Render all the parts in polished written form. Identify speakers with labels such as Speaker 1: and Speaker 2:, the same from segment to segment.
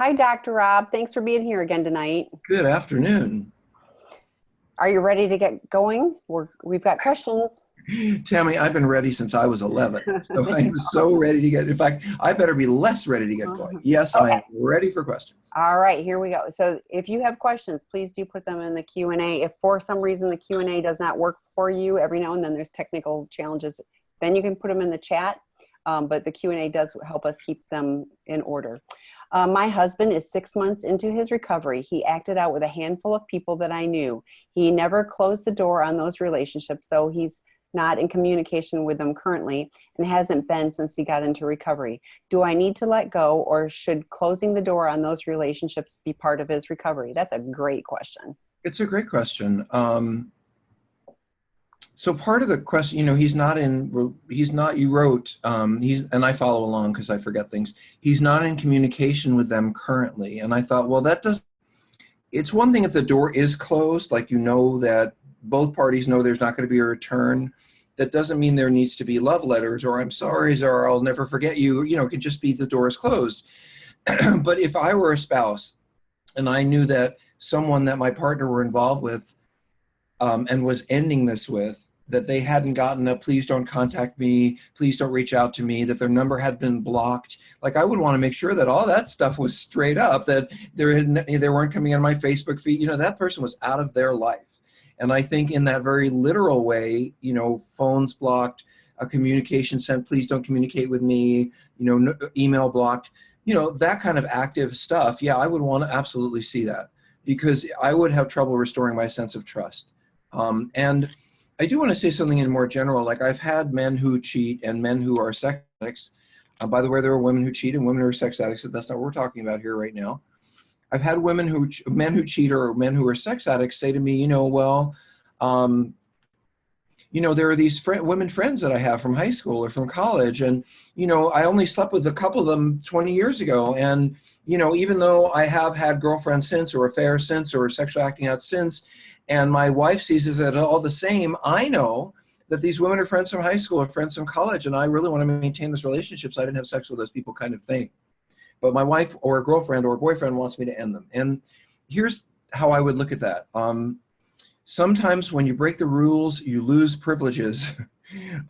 Speaker 1: Hi, Dr. Rob. Thanks for being here again tonight.
Speaker 2: Good afternoon.
Speaker 1: Are you ready to get going? We've got questions.
Speaker 2: Tammy, I've been ready since I was 11. So I am so ready to get, in fact, I better be less ready to get going. Yes, I
Speaker 1: Okay.
Speaker 2: am ready for questions.
Speaker 1: All right, here we go. So if you have questions, please do put them in the Q&A. If for some reason the Q&A does not work for you, every now and then there's technical challenges, then you can put them in the chat. But the Q&A does help us keep them in order. My husband is 6 months into his recovery. He acted out with a handful of people that I knew. He never closed the door on those relationships, though he's not in communication with them currently and hasn't been since he got into recovery. Do I need to let go, or should closing the door on those relationships be part of his recovery? That's a great question.
Speaker 2: It's a great question. So part of the question, you wrote, and I follow along because I forget things. He's not in communication with them currently. And I thought, well, it's one thing if the door is closed, like that both parties know there's not going to be a return. That doesn't mean there needs to be love letters or I'm sorry's or I'll never forget you. It could just be the door is closed. But if I were a spouse and I knew that someone that my partner were involved with and was ending this with, that they hadn't gotten a please don't contact me, please don't reach out to me, that their number had been blocked. Like I would want to make sure that all that stuff was straight up, that they weren't coming on my Facebook feed. That person was out of their life. And I think in that very literal way, phones blocked, a communication sent, please don't communicate with me, email blocked, that kind of active stuff. Yeah, I would want to absolutely see that because I would have trouble restoring my sense of trust. And I do want to say something in more general, like I've had men who cheat and men who are sex addicts. By the way, there are women who cheat and women who are sex addicts. That's not what we're talking about here right now. I've had men who cheat or men who are sex addicts say to me, there are these women friends that I have from high school or from college. And, I only slept with a couple of them 20 years ago. And, even though I have had girlfriends since or affairs since or sexual acting out since, and my wife sees it all the same, I know that these women are friends from high school or friends from college. And I really want to maintain this relationship so I didn't have sex with those people kind of thing. But my wife or a girlfriend or a boyfriend wants me to end them. And here's how I would look at that. Sometimes when you break the rules, you lose privileges.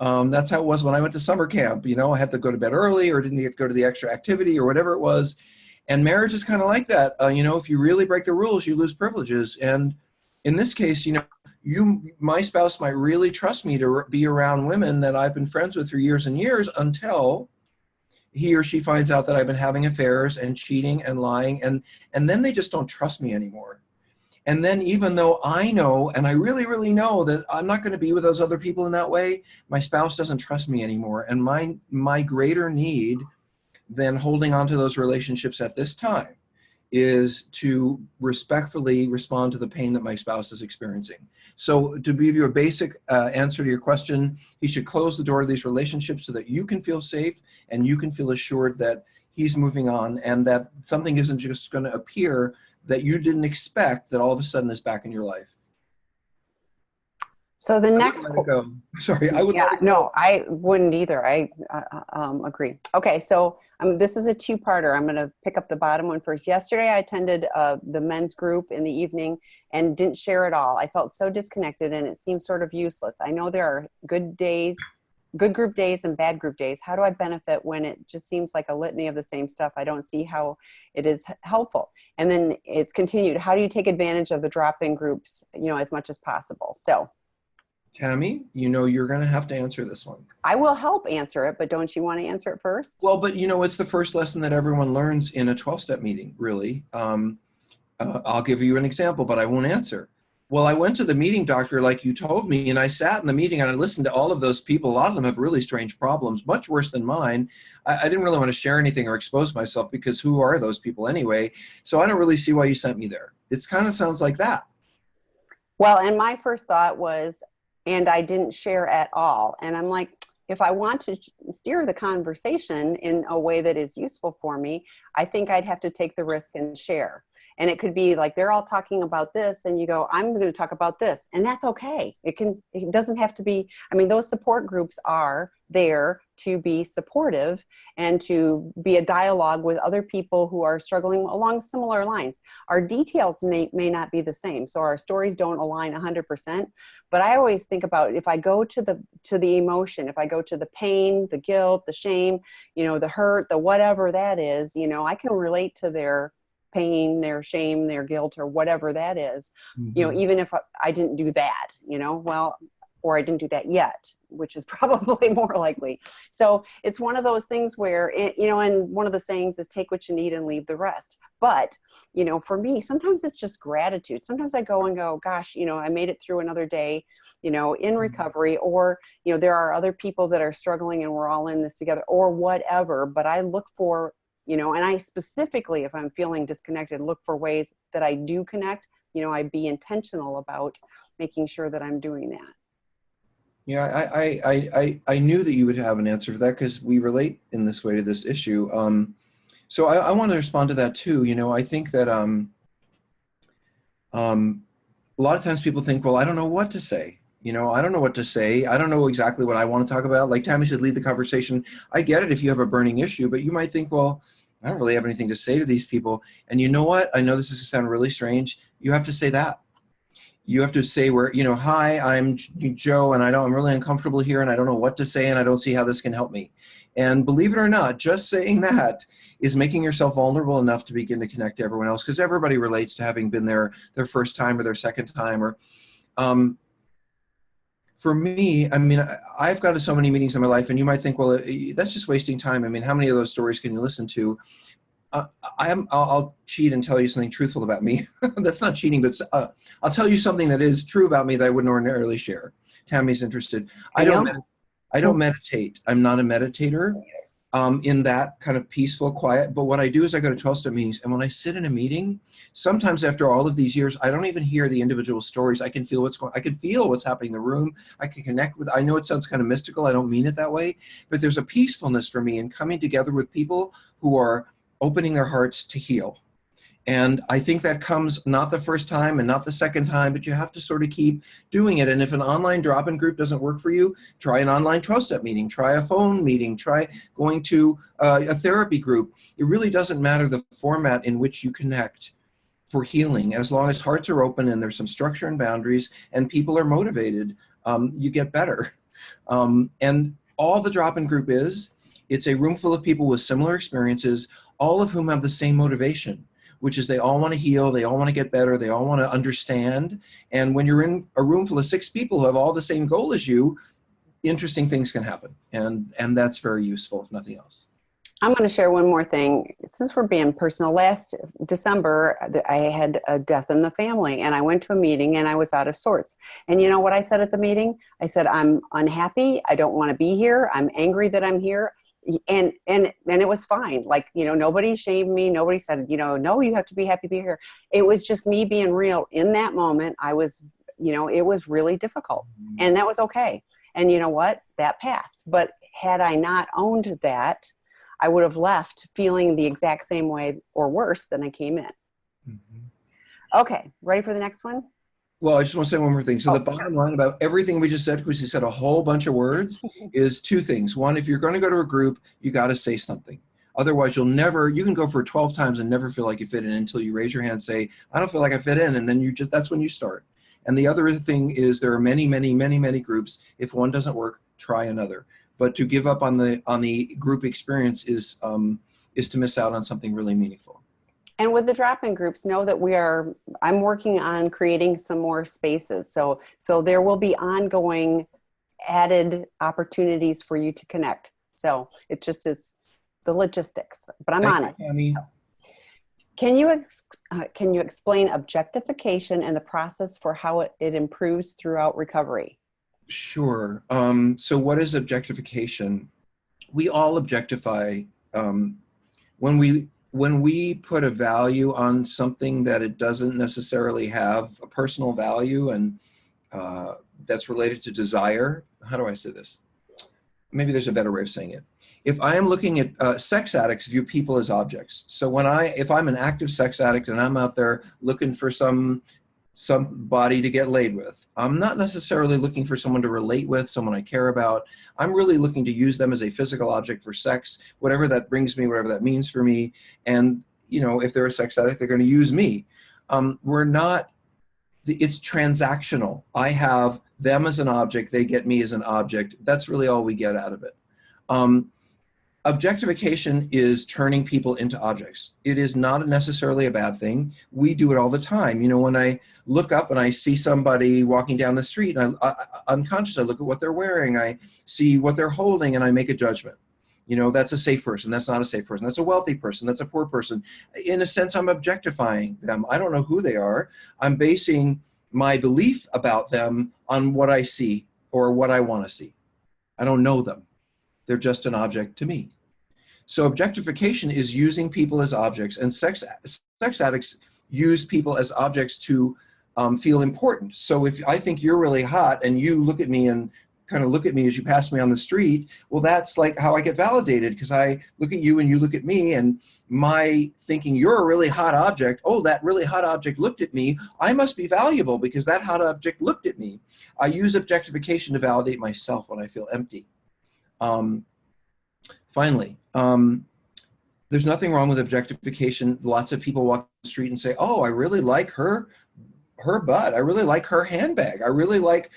Speaker 2: That's how it was when I went to summer camp. I had to go to bed early or didn't get to go to the extra activity or whatever it was. And marriage is kind of like that. If you really break the rules, you lose privileges. And in this case, my spouse might really trust me to be around women that I've been friends with for years and years until he or she finds out that I've been having affairs and cheating and lying, and then they just don't trust me anymore. And then even though I know, and I really, really know that I'm not going to be with those other people in that way, my spouse doesn't trust me anymore. And my greater need than holding on to those relationships at this time is to respectfully respond to the pain that my spouse is experiencing. So to give you a basic answer to your question, he should close the door to these relationships so that you can feel safe and you can feel assured that he's moving on and that something isn't just going to appear that you didn't expect that all of a sudden is back in your life.
Speaker 1: So the next,
Speaker 2: sorry, I would.
Speaker 1: Yeah, no, I wouldn't either. I agree. Okay, so this is a two-parter. I'm going to pick up the bottom one first. Yesterday, I attended the men's group in the evening and didn't share at all. I felt so disconnected, and it seemed sort of useless. I know there are good days, good group days, and bad group days. How do I benefit when it just seems like a litany of the same stuff? I don't see how it is helpful. And then it's continued. How do you take advantage of the drop-in groups, as much as possible? So.
Speaker 2: Tammy, you're going to have to answer this one.
Speaker 1: I will help answer it, but don't you want to answer it first?
Speaker 2: Well, but it's the first lesson that everyone learns in a 12-step meeting, really. I'll give you an example, but I won't answer. Well, I went to the meeting, doctor, like you told me, and I sat in the meeting and I listened to all of those people. A lot of them have really strange problems, much worse than mine. I didn't really want to share anything or expose myself because who are those people anyway? So I don't really see why you sent me there. It kind of sounds like that.
Speaker 1: Well, and my first thought was, and I didn't share at all. And I'm like, if I want to steer the conversation in a way that is useful for me, I think I'd have to take the risk and share. And it could be like, they're all talking about this and you go, I'm going to talk about this. And that's okay. It doesn't have to be, I mean, those support groups are there to be supportive and to be a dialogue with other people who are struggling along similar lines. Our details may not be the same, so our stories don't align 100%. But I always think about, if I go to the emotion, if I go to the pain, the guilt, the shame, the hurt, the whatever that is, I can relate to their pain, their shame, their guilt, or whatever that is. Even if I didn't do that, or I didn't do that yet, which is probably more likely. So it's one of those things where, and one of the sayings is take what you need and leave the rest. But, for me, sometimes it's just gratitude. Sometimes I go and go, gosh, I made it through another day, in recovery, or, there are other people that are struggling and we're all in this together, or whatever. But I look for, and I specifically, if I'm feeling disconnected, look for ways that I do connect. I be intentional about making sure that I'm doing that.
Speaker 2: Yeah, I knew that you would have an answer for that, because we relate in this way to this issue. So I want to respond to that too. I think that a lot of times people think, well, I don't know what to say. I don't know what to say. I don't know exactly what I want to talk about. Like Tammy said, lead the conversation. I get it if you have a burning issue, but you might think, well, I don't really have anything to say to these people. And you know what? I know this is going to sound really strange. You have to say that. You have to say hi, I'm Joe, and I'm really uncomfortable here, and I don't know what to say, and I don't see how this can help me. And believe it or not, just saying that is making yourself vulnerable enough to begin to connect to everyone else, because everybody relates to having been there their first time or their second time. Or for me, I mean, I've gone to so many meetings in my life, and you might think, well, that's just wasting time. I mean, how many of those stories can you listen to? I'll cheat and tell you something truthful about me. That's not cheating, but I'll tell you something that is true about me that I wouldn't ordinarily share. Tammy's interested. I don't meditate. I'm not a meditator in that kind of peaceful, quiet. But what I do is I go to 12-step meetings. And when I sit in a meeting, sometimes after all of these years, I don't even hear the individual stories. I can feel I can feel what's happening in the room. I can connect with, I know it sounds kind of mystical. I don't mean it that way. But there's a peacefulness for me in coming together with people who are opening their hearts to heal. And I think that comes not the first time and not the second time, but you have to sort of keep doing it. And if an online drop-in group doesn't work for you, try an online 12-step meeting, try a phone meeting, try going to a therapy group. It really doesn't matter the format in which you connect for healing. As long as hearts are open and there's some structure and boundaries and people are motivated, you get better. And all the drop-in group is, it's a room full of people with similar experiences, all of whom have the same motivation, which is they all want to heal, they all want to get better, they all want to understand. And when you're in a room full of 6 people who have all the same goal as you, interesting things can happen. And that's very useful, if nothing else.
Speaker 1: I'm going to share one more thing. Since we're being personal, last December, I had a death in the family, and I went to a meeting and I was out of sorts. And you know what I said at the meeting? I said, I'm unhappy. I don't want to be here. I'm angry that I'm here. And it was fine. Like, nobody shamed me. Nobody said, no, you have to be happy to be here. It was just me being real. In that moment, I was, it was really difficult, and that was okay. And you know what? That passed. But had I not owned that, I would have left feeling the exact same way or worse than I came in. Mm-hmm. Okay. Ready for the next one?
Speaker 2: Well, I just want to say one more thing. So the bottom line about everything we just said, because you said a whole bunch of words, is 2 things. One, if you're going to go to a group, you got to say something. Otherwise, you can go for 12 times and never feel like you fit in until you raise your hand and say, I don't feel like I fit in. And then that's when you start. And the other thing is there are many, many, many, many groups. If one doesn't work, try another. But to give up on the group experience is to miss out on something really meaningful.
Speaker 1: And with the drop-in groups, know that I'm working on creating some more spaces. So there will be ongoing added opportunities for you to connect. So it just is the logistics, but I'm on it. So, can you explain objectification and the process for how it improves throughout recovery?
Speaker 2: Sure. So what is objectification? We all objectify when we put a value on something that it doesn't necessarily have a personal value, and that's related to desire. How do I say this? maybe there's a better way of saying it. If I am looking at sex addicts view people as objects. So if I'm an active sex addict and I'm out there looking for somebody to get laid with, I'm not necessarily looking for someone to relate with, someone I care about. I'm really looking to use them as a physical object for sex, whatever that brings me, whatever that means for me. And, if they're a sex addict, they're going to use me. It's transactional. I have them as an object, they get me as an object. That's really all we get out of it. Objectification is turning people into objects. It is not necessarily a bad thing. We do it all the time. When I look up and I see somebody walking down the street, and I unconscious, I look at what they're wearing, I see what they're holding, and I make a judgment. That's a safe person. That's not a safe person. That's a wealthy person. That's a poor person. In a sense, I'm objectifying them. I don't know who they are. I'm basing my belief about them on what I see or what I want to see. I don't know them. They're just an object to me. So objectification is using people as objects, and sex addicts use people as objects to feel important. So if I think you're really hot and you look at me and kind of look at me as you pass me on the street, well, that's like how I get validated, because I look at you and you look at me, and my thinking you're a really hot object, oh, that really hot object looked at me, I must be valuable because that hot object looked at me. I use objectification to validate myself when I feel empty. Finally, there's nothing wrong with objectification. Lots of people walk the street and say, oh, I really like her butt. I really like her handbag. I really like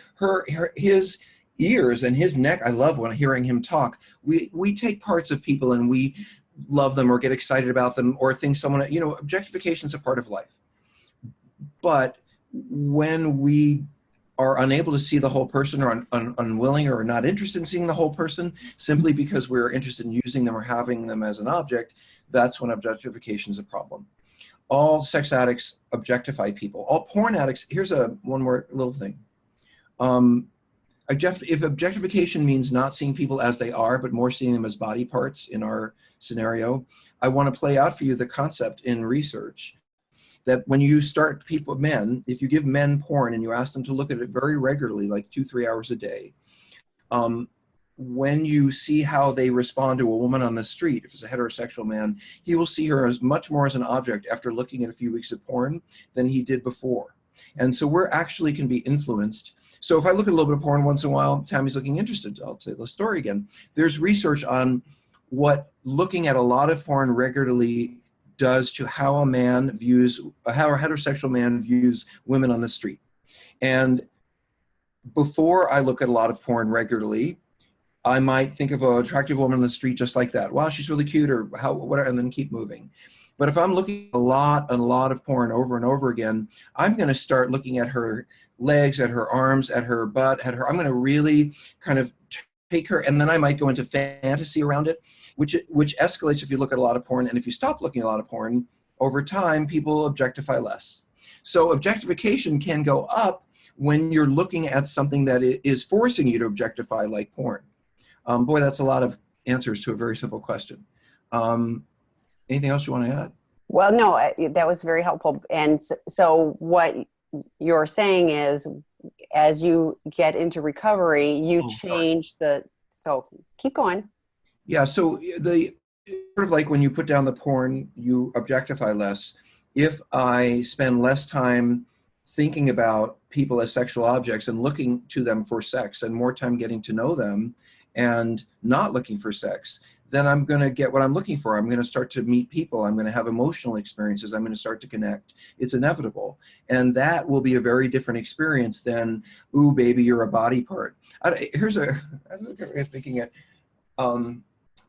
Speaker 2: his ears and his neck. I love when hearing him talk. We take parts of people and we love them or get excited about them or think someone, objectification is a part of life. But when we are unable to see the whole person or unwilling or not interested in seeing the whole person simply because we're interested in using them or having them as an object, that's when objectification is a problem. All sex addicts objectify people. All porn addicts, here's one more little thing. If objectification means not seeing people as they are, but more seeing them as body parts in our scenario, I want to play out for you the concept in research that when you start men, if you give men porn and you ask them to look at it very regularly, like 2-3 hours a day, when you see how they respond to a woman on the street, if it's a heterosexual man, he will see her as much more as an object after looking at a few weeks of porn than he did before. And so we're actually can be influenced. So if I look at a little bit of porn once in a while, Tammy's looking interested, I'll say the story again. There's research on what looking at a lot of porn regularly does to how a heterosexual man views women on the street. And before I look at a lot of porn regularly, I might think of an attractive woman on the street just like that. Wow, she's really cute, or whatever, and then keep moving. But if I'm looking at a lot of porn over and over again, I'm going to start looking at her legs, at her arms, at her butt, I'm going to really kind of take her, and then I might go into fantasy around it, which escalates if you look at a lot of porn. And if you stop looking at a lot of porn, over time, people objectify less. So objectification can go up when you're looking at something that is forcing you to objectify, like porn. Boy, that's a lot of answers to a very simple question. Anything else you want to add?
Speaker 1: Well, no, that was very helpful. And so what you're saying is, as you get into recovery, you change so keep going.
Speaker 2: Yeah, so the sort of like when you put down the porn, you objectify less. If I spend less time thinking about people as sexual objects and looking to them for sex and more time getting to know them and not looking for sex, then I'm going to get what I'm looking for. I'm going to start to meet people. I'm going to have emotional experiences. I'm going to start to connect. It's inevitable. And that will be a very different experience than, ooh, baby, you're a body part. I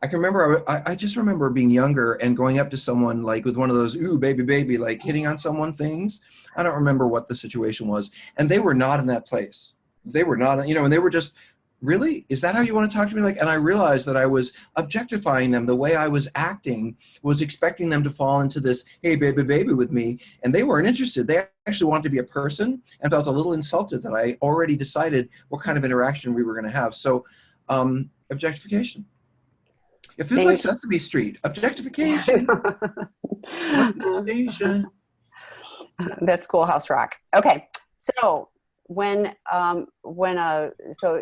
Speaker 2: can remember, I just remember being younger and going up to someone like with one of those, ooh, baby, like hitting on someone things. I don't remember what the situation was. And they were not in that place. They were not, and they were just, really? Is that how you want to talk to me? And I realized that I was objectifying them. The way I was acting was expecting them to fall into this, hey, baby with me. And they weren't interested. They actually wanted to be a person and felt a little insulted that I already decided what kind of interaction we were going to have. So objectification. It feels like Sesame Street. Objectification. What's the station?
Speaker 1: That's Schoolhouse Rock. Okay. So So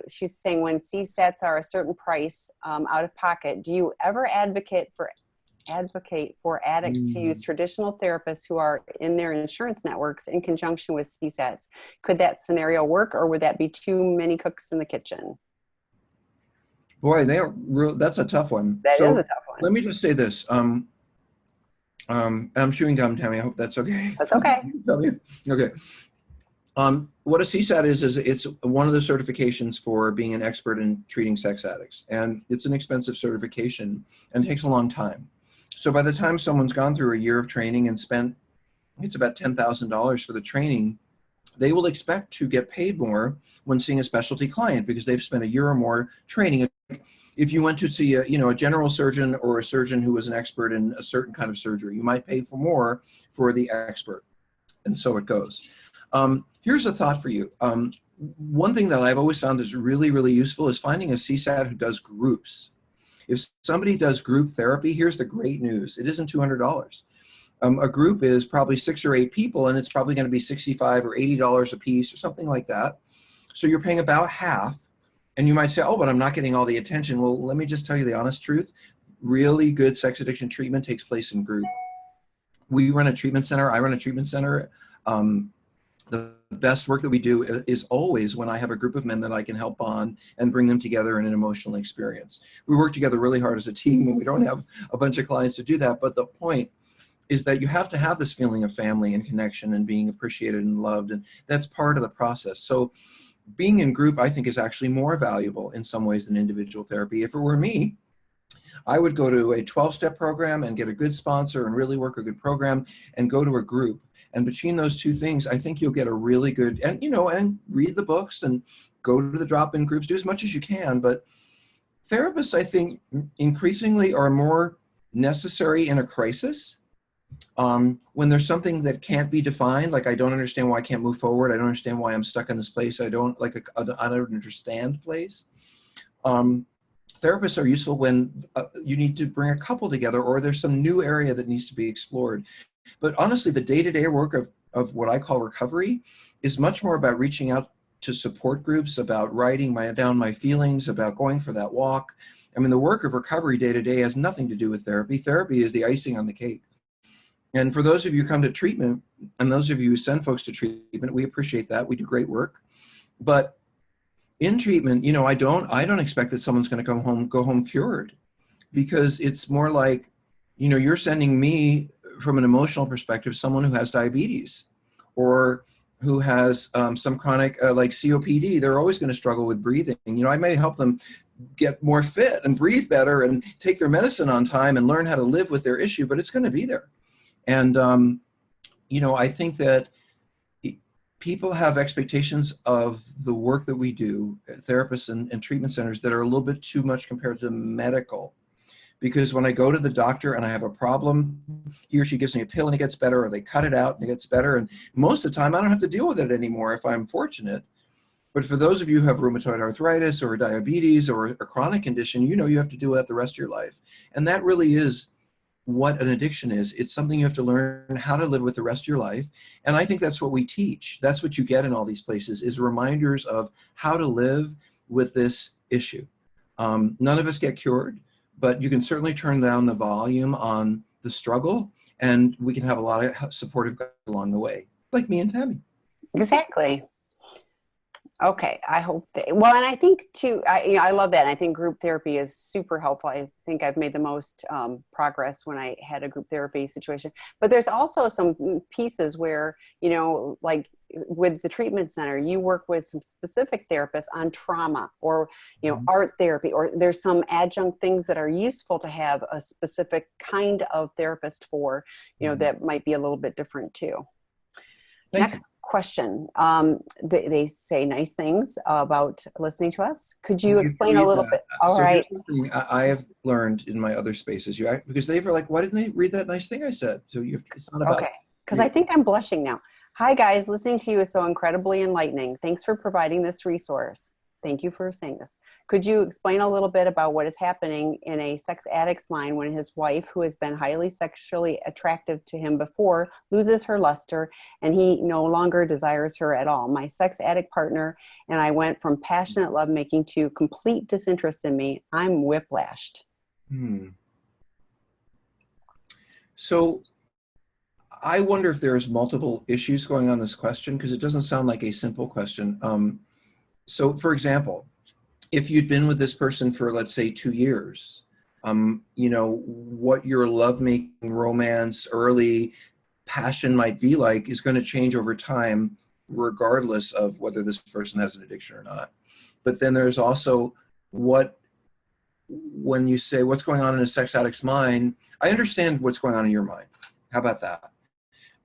Speaker 1: she's saying when CSATs are a certain price out of pocket, do you ever advocate for addicts to use traditional therapists who are in their insurance networks in conjunction with CSATs? Could that scenario work, or would that be too many cooks in the kitchen?
Speaker 2: Boy, that's a tough one.
Speaker 1: That
Speaker 2: So
Speaker 1: is a tough one.
Speaker 2: let me just say this. I'm chewing gum, Tammy. I hope that's okay.
Speaker 1: That's okay.
Speaker 2: Okay. What a CSAT is it's one of the certifications for being an expert in treating sex addicts. And it's an expensive certification and it takes a long time. So by the time someone's gone through a year of training and spent, it's about $10,000 for the training, they will expect to get paid more when seeing a specialty client because they've spent a year or more training. If you went to see a general surgeon or a surgeon who was an expert in a certain kind of surgery, you might pay for more for the expert. And so it goes. Here's a thought for you. One thing that I've always found is really, really useful is finding a CSAT who does groups. If somebody does group therapy, here's the great news. It isn't $200. A group is probably 6 or 8 people, and it's probably going to be $65 or $80 a piece or something like that. So you're paying about half. And you might say, oh, but I'm not getting all the attention. Well, let me just tell you the honest truth. Really good sex addiction treatment takes place in group. We run a treatment center. I run a treatment center. The best work that we do is always when I have a group of men that I can help on and bring them together in an emotional experience. We work together really hard as a team, and we don't have a bunch of clients to do that. But the point is that you have to have this feeling of family and connection and being appreciated and loved, and that's part of the process. So being in group, I think, is actually more valuable in some ways than individual therapy. If it were me, I would go to a 12-step program and get a good sponsor and really work a good program and go to a group. And between those two things, I think you'll get a really good, and read the books and go to the drop-in groups, do as much as you can. But therapists, I think, increasingly are more necessary in a crisis. When there's something that can't be defined, like I don't understand why I can't move forward. I don't understand why I'm stuck in this place. I don't understand place. Therapists are useful when you need to bring a couple together or there's some new area that needs to be explored. But honestly, the day-to-day work of what I call recovery is much more about reaching out to support groups, about writing down my feelings, about going for that walk. I mean, the work of recovery day-to-day has nothing to do with therapy. Therapy is the icing on the cake. And for those of you who come to treatment, and those of you who send folks to treatment, we appreciate that. We do great work. But in treatment, I don't expect that someone's going to go home cured, because it's more like, you're sending me from an emotional perspective, someone who has diabetes or who has some chronic like COPD. They're always going to struggle with breathing. I may help them get more fit and breathe better and take their medicine on time and learn how to live with their issue, but it's going to be there. And, I think that people have expectations of the work that we do, therapists and treatment centers, that are a little bit too much compared to medical. Because when I go to the doctor and I have a problem, he or she gives me a pill and it gets better, or they cut it out and it gets better. And most of the time I don't have to deal with it anymore if I'm fortunate. But for those of you who have rheumatoid arthritis or diabetes or a chronic condition, you have to deal with that the rest of your life. And that really is what an addiction is. It's something you have to learn how to live with the rest of your life. And I think that's what we teach. That's what you get in all these places, is reminders of how to live with this issue. None of us get cured, but you can certainly turn down the volume on the struggle, and we can have a lot of supportive guys along the way, like me and Tammy.
Speaker 1: Exactly. Okay, I hope and I think too, I love that. And I think group therapy is super helpful. I think I've made the most progress when I had a group therapy situation. But there's also some pieces where, like with the treatment center, you work with some specific therapists on trauma or, art therapy, or there's some adjunct things that are useful to have a specific kind of therapist for, that might be a little bit different too. Next question. They say nice things about listening to us. Could you explain a little bit? All right.
Speaker 2: Here's the thing I have learned in my other spaces, because they were like, why didn't they read that nice thing I said? So it's not about.
Speaker 1: Okay. Because I think I'm blushing now. Hi guys, listening to you is so incredibly enlightening. Thanks for providing this resource. Thank you for saying this. Could you explain a little bit about what is happening in a sex addict's mind when his wife, who has been highly sexually attractive to him before, loses her luster and he no longer desires her at all? My sex addict partner and I went from passionate lovemaking to complete disinterest in me. I'm whiplashed.
Speaker 2: So I wonder if there's multiple issues going on this question, because it doesn't sound like a simple question. So for example, if you'd been with this person for, let's say, 2 years, you know, what your lovemaking, romance, early passion might be like is going to change over time, regardless of whether this person has an addiction or not. But then there's also when you say what's going on in a sex addict's mind, I understand what's going on in your mind. How about that?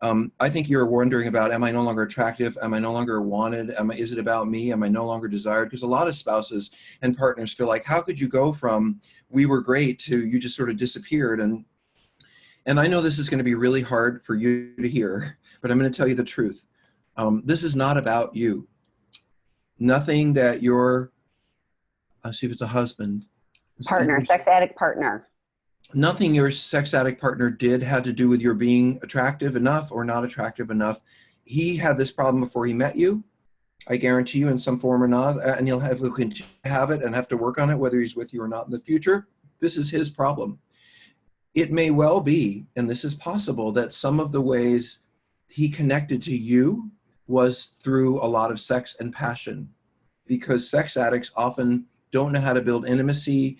Speaker 2: I think you're wondering about, am I no longer attractive? Am I no longer wanted? Is it about me? Am I no longer desired? Because a lot of spouses and partners feel like, how could you go from we were great to you just sort of disappeared? And I know this is going to be really hard for you to hear, but I'm going to tell you the truth. This is not about you. Nothing that I'll see if it's a husband.
Speaker 1: Partner, sex addict partner.
Speaker 2: Nothing your sex addict partner did had to do with your being attractive enough or not attractive enough. He had this problem before he met you. I guarantee you, in some form or not, and he'll continue to have it and have to work on it, whether he's with you or not in the future. This is his problem. It may well be, and this is possible, that some of the ways he connected to you was through a lot of sex and passion, because sex addicts often don't know how to build intimacy,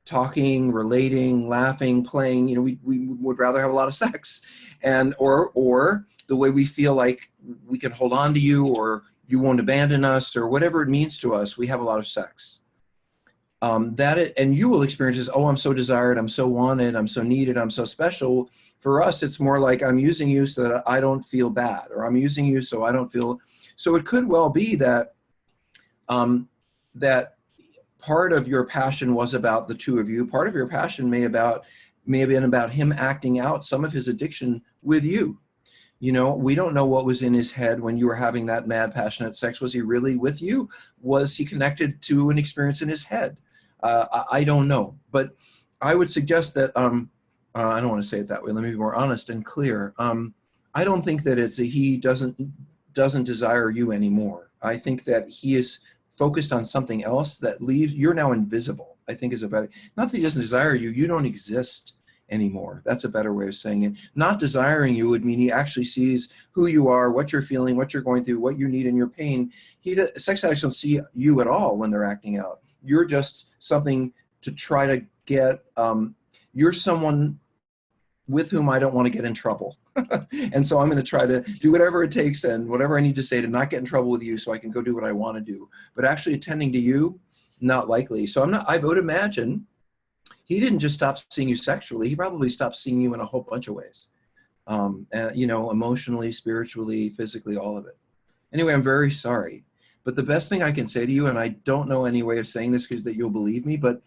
Speaker 2: talking, relating, laughing, playing. You know, we would rather have a lot of sex, and or the way we feel like we can hold on to you, or you won't abandon us, or whatever it means to us. We have a lot of sex. And you will experience this, oh, I'm so desired, I'm so wanted, I'm so needed, I'm so special. For us, it's more like, I'm using you so that I don't feel bad, or I'm using you so I don't feel. So it could well be that that part of your passion was about the two of you. Part of your passion may have been about him acting out some of his addiction with you. You know, we don't know what was in his head when you were having that mad, passionate sex. Was he really with you? Was he connected to an experience in his head? I don't know. But I would suggest that, I don't want to say it that way. Let me be more honest and clear. I don't think that he doesn't desire you anymore. I think that he is focused on something else that leaves, you're now invisible, I think is about it. Not that he doesn't desire you, you don't exist anymore. That's a better way of saying it. Not desiring you would mean he actually sees who you are, what you're feeling, what you're going through, what you need in your pain. Sex addicts don't see you at all when they're acting out. You're just something to try to get, you're someone with whom I don't want to get in trouble. And so I'm going to try to do whatever it takes and whatever I need to say to not get in trouble with you so I can go do what I want to do. But actually attending to you, not likely. So I would imagine he didn't just stop seeing you sexually. He probably stopped seeing you in a whole bunch of ways. You know, emotionally, spiritually, physically, all of it. Anyway, I'm very sorry. But the best thing I can say to you, and I don't know any way of saying this because that you'll believe me, but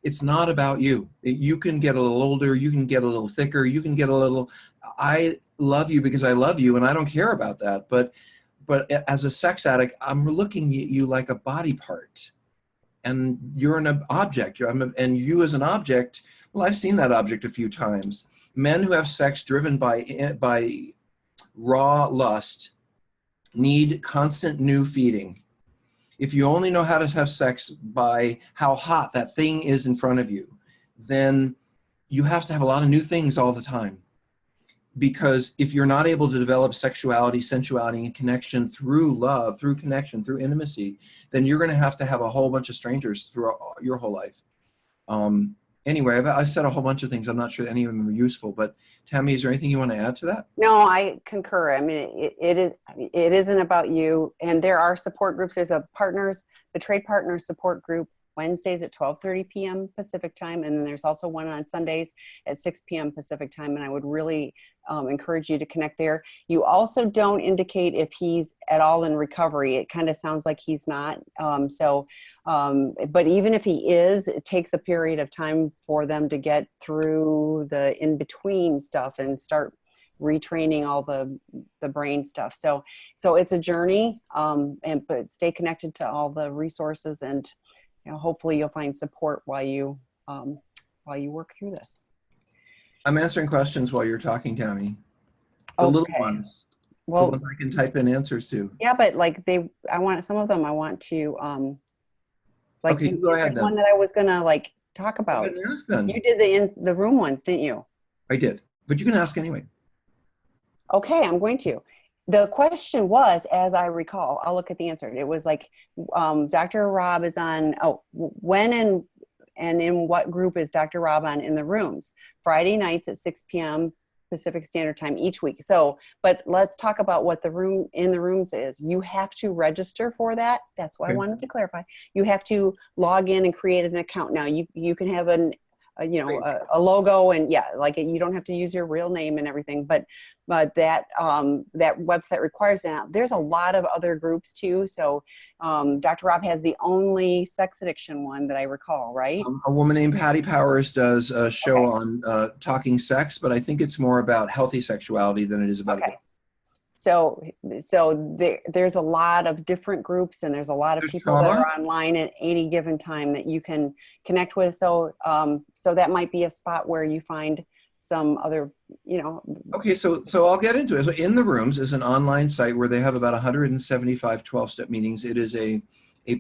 Speaker 2: it's not about you. You can get a little older, you can get a little thicker, you can get a little, I love you because I love you and I don't care about that. But as a sex addict, I'm looking at you like a body part. And you're an object, and you as an object, well, I've seen that object a few times. Men who have sex driven by raw lust need constant new feeding. If you only know how to have sex by how hot that thing is in front of you, then you have to have a lot of new things all the time. Because if you're not able to develop sexuality, sensuality, and connection through love, through connection, through intimacy, then you're going to have a whole bunch of strangers throughout your whole life. Anyway, I've said a whole bunch of things. I'm not sure any of them are useful, but Tammy, is there anything you want to add to that?
Speaker 1: No, I concur. I mean, it isn't about you. And there are support groups. There's a betrayed partners support group Wednesdays at 12:30 p.m. Pacific time. And then there's also one on Sundays at 6 p.m. Pacific time. And I would really encourage you to connect there. You also don't indicate if he's at all in recovery. It kind of sounds like he's not. But even if he is, it takes a period of time for them to get through the in-between stuff and start retraining all the brain stuff. So it's a journey, but stay connected to all the resources, and hopefully you'll find support while you work through this.
Speaker 2: I'm answering questions while you're talking, Tammy. The little ones.
Speaker 1: Well,
Speaker 2: the ones I can type in answers to.
Speaker 1: Yeah, but like I want some of them. I want to
Speaker 2: okay,
Speaker 1: you
Speaker 2: go ahead then.
Speaker 1: One that I was gonna talk about.
Speaker 2: Go ahead and ask then.
Speaker 1: You did the room ones, didn't you?
Speaker 2: I did, but you can ask anyway.
Speaker 1: Okay, I'm going to. The question was, as I recall, I'll look at the answer. It was like, Dr. Rob is on. Oh, when and in what group is Dr. Rob on in the rooms? Friday nights at 6 p.m. Pacific Standard Time each week. So, but let's talk about what the room in the rooms is. You have to register for that. That's why I wanted to clarify. You have to log in and create an account. Now you can have a logo, and you don't have to use your real name and everything, but that website requires that. There's a lot of other groups too. So Dr. Rob has the only sex addiction one that I recall, right?
Speaker 2: A woman named Patty Powers does a show on talking sex, but I think it's more about healthy sexuality than it is about addiction.
Speaker 1: So there's a lot of different groups, and there's a lot of people that are online at any given time that you can connect with. So that might be a spot where you find some other,
Speaker 2: Okay, so I'll get into it. So In the Rooms is an online site where they have about 175 12-step meetings. It is a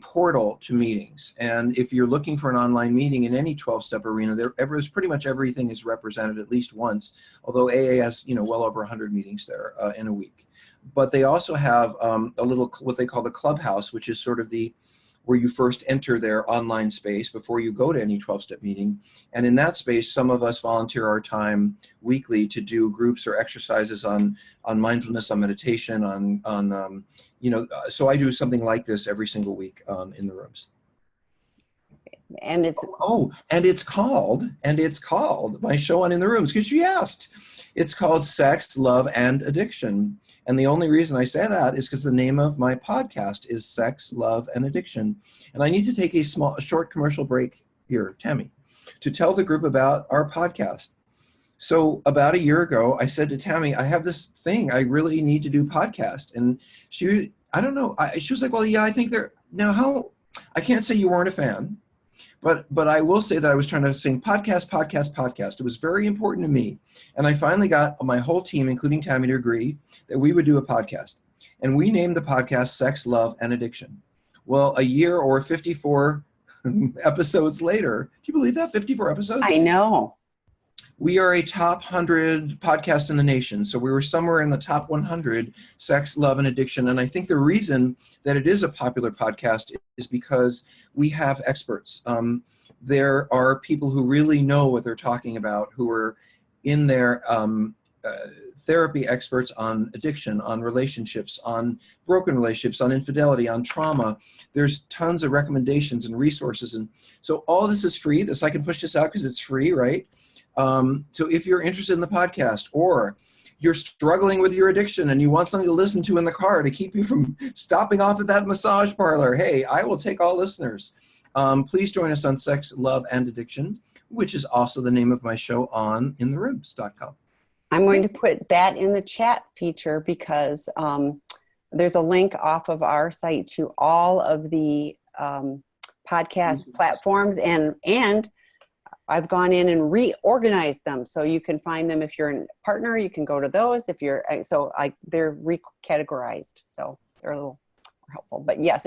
Speaker 2: portal to meetings. And if you're looking for an online meeting in any 12-step arena, there's pretty much everything is represented at least once, although AA has, well over 100 meetings there in a week. But they also have a little, what they call the clubhouse, which is sort of where you first enter their online space before you go to any 12-step meeting. And in that space, some of us volunteer our time weekly to do groups or exercises on mindfulness, on meditation, so I do something like this every single week in the rooms.
Speaker 1: And it's
Speaker 2: called my show on In the Rooms, because she asked. It's called Sex, Love, and Addiction. And the only reason I say that is because the name of my podcast is Sex, Love, and Addiction. And I need to take a short commercial break here, Tammy, to tell the group about our podcast. So about a year ago, I said to Tammy, I have this thing, I really need to do podcast. And she was like, well, yeah, I think I can't say you weren't a fan. But I will say that I was trying to sing podcast. It was very important to me. And I finally got my whole team, including Tammy, to agree that we would do a podcast. And we named the podcast Sex, Love, and Addiction. Well, a year or 54 episodes later, do you believe that? 54 episodes?
Speaker 1: I know.
Speaker 2: We are a top 100 podcast in the nation. So we were somewhere in the top 100, Sex, Love, and Addiction. And I think the reason that it is a popular podcast is because we have experts. There are people who really know what they're talking about, who are in their therapy experts on addiction, on relationships, on broken relationships, on infidelity, on trauma. There's tons of recommendations and resources. And so all this is free. I can push this out because it's free, right? So if you're interested in the podcast, or you're struggling with your addiction and you want something to listen to in the car to keep you from stopping off at that massage parlor, hey, I will take all listeners. Please join us on Sex, Love, and Addiction, which is also the name of my show on intherooms.com.
Speaker 1: I'm going to put that in the chat feature because there's a link off of our site to all of the podcast platforms, and I've gone in and reorganized them so you can find them. If you're a partner, you can go to those. They're recategorized, so they're a little more helpful. But yes,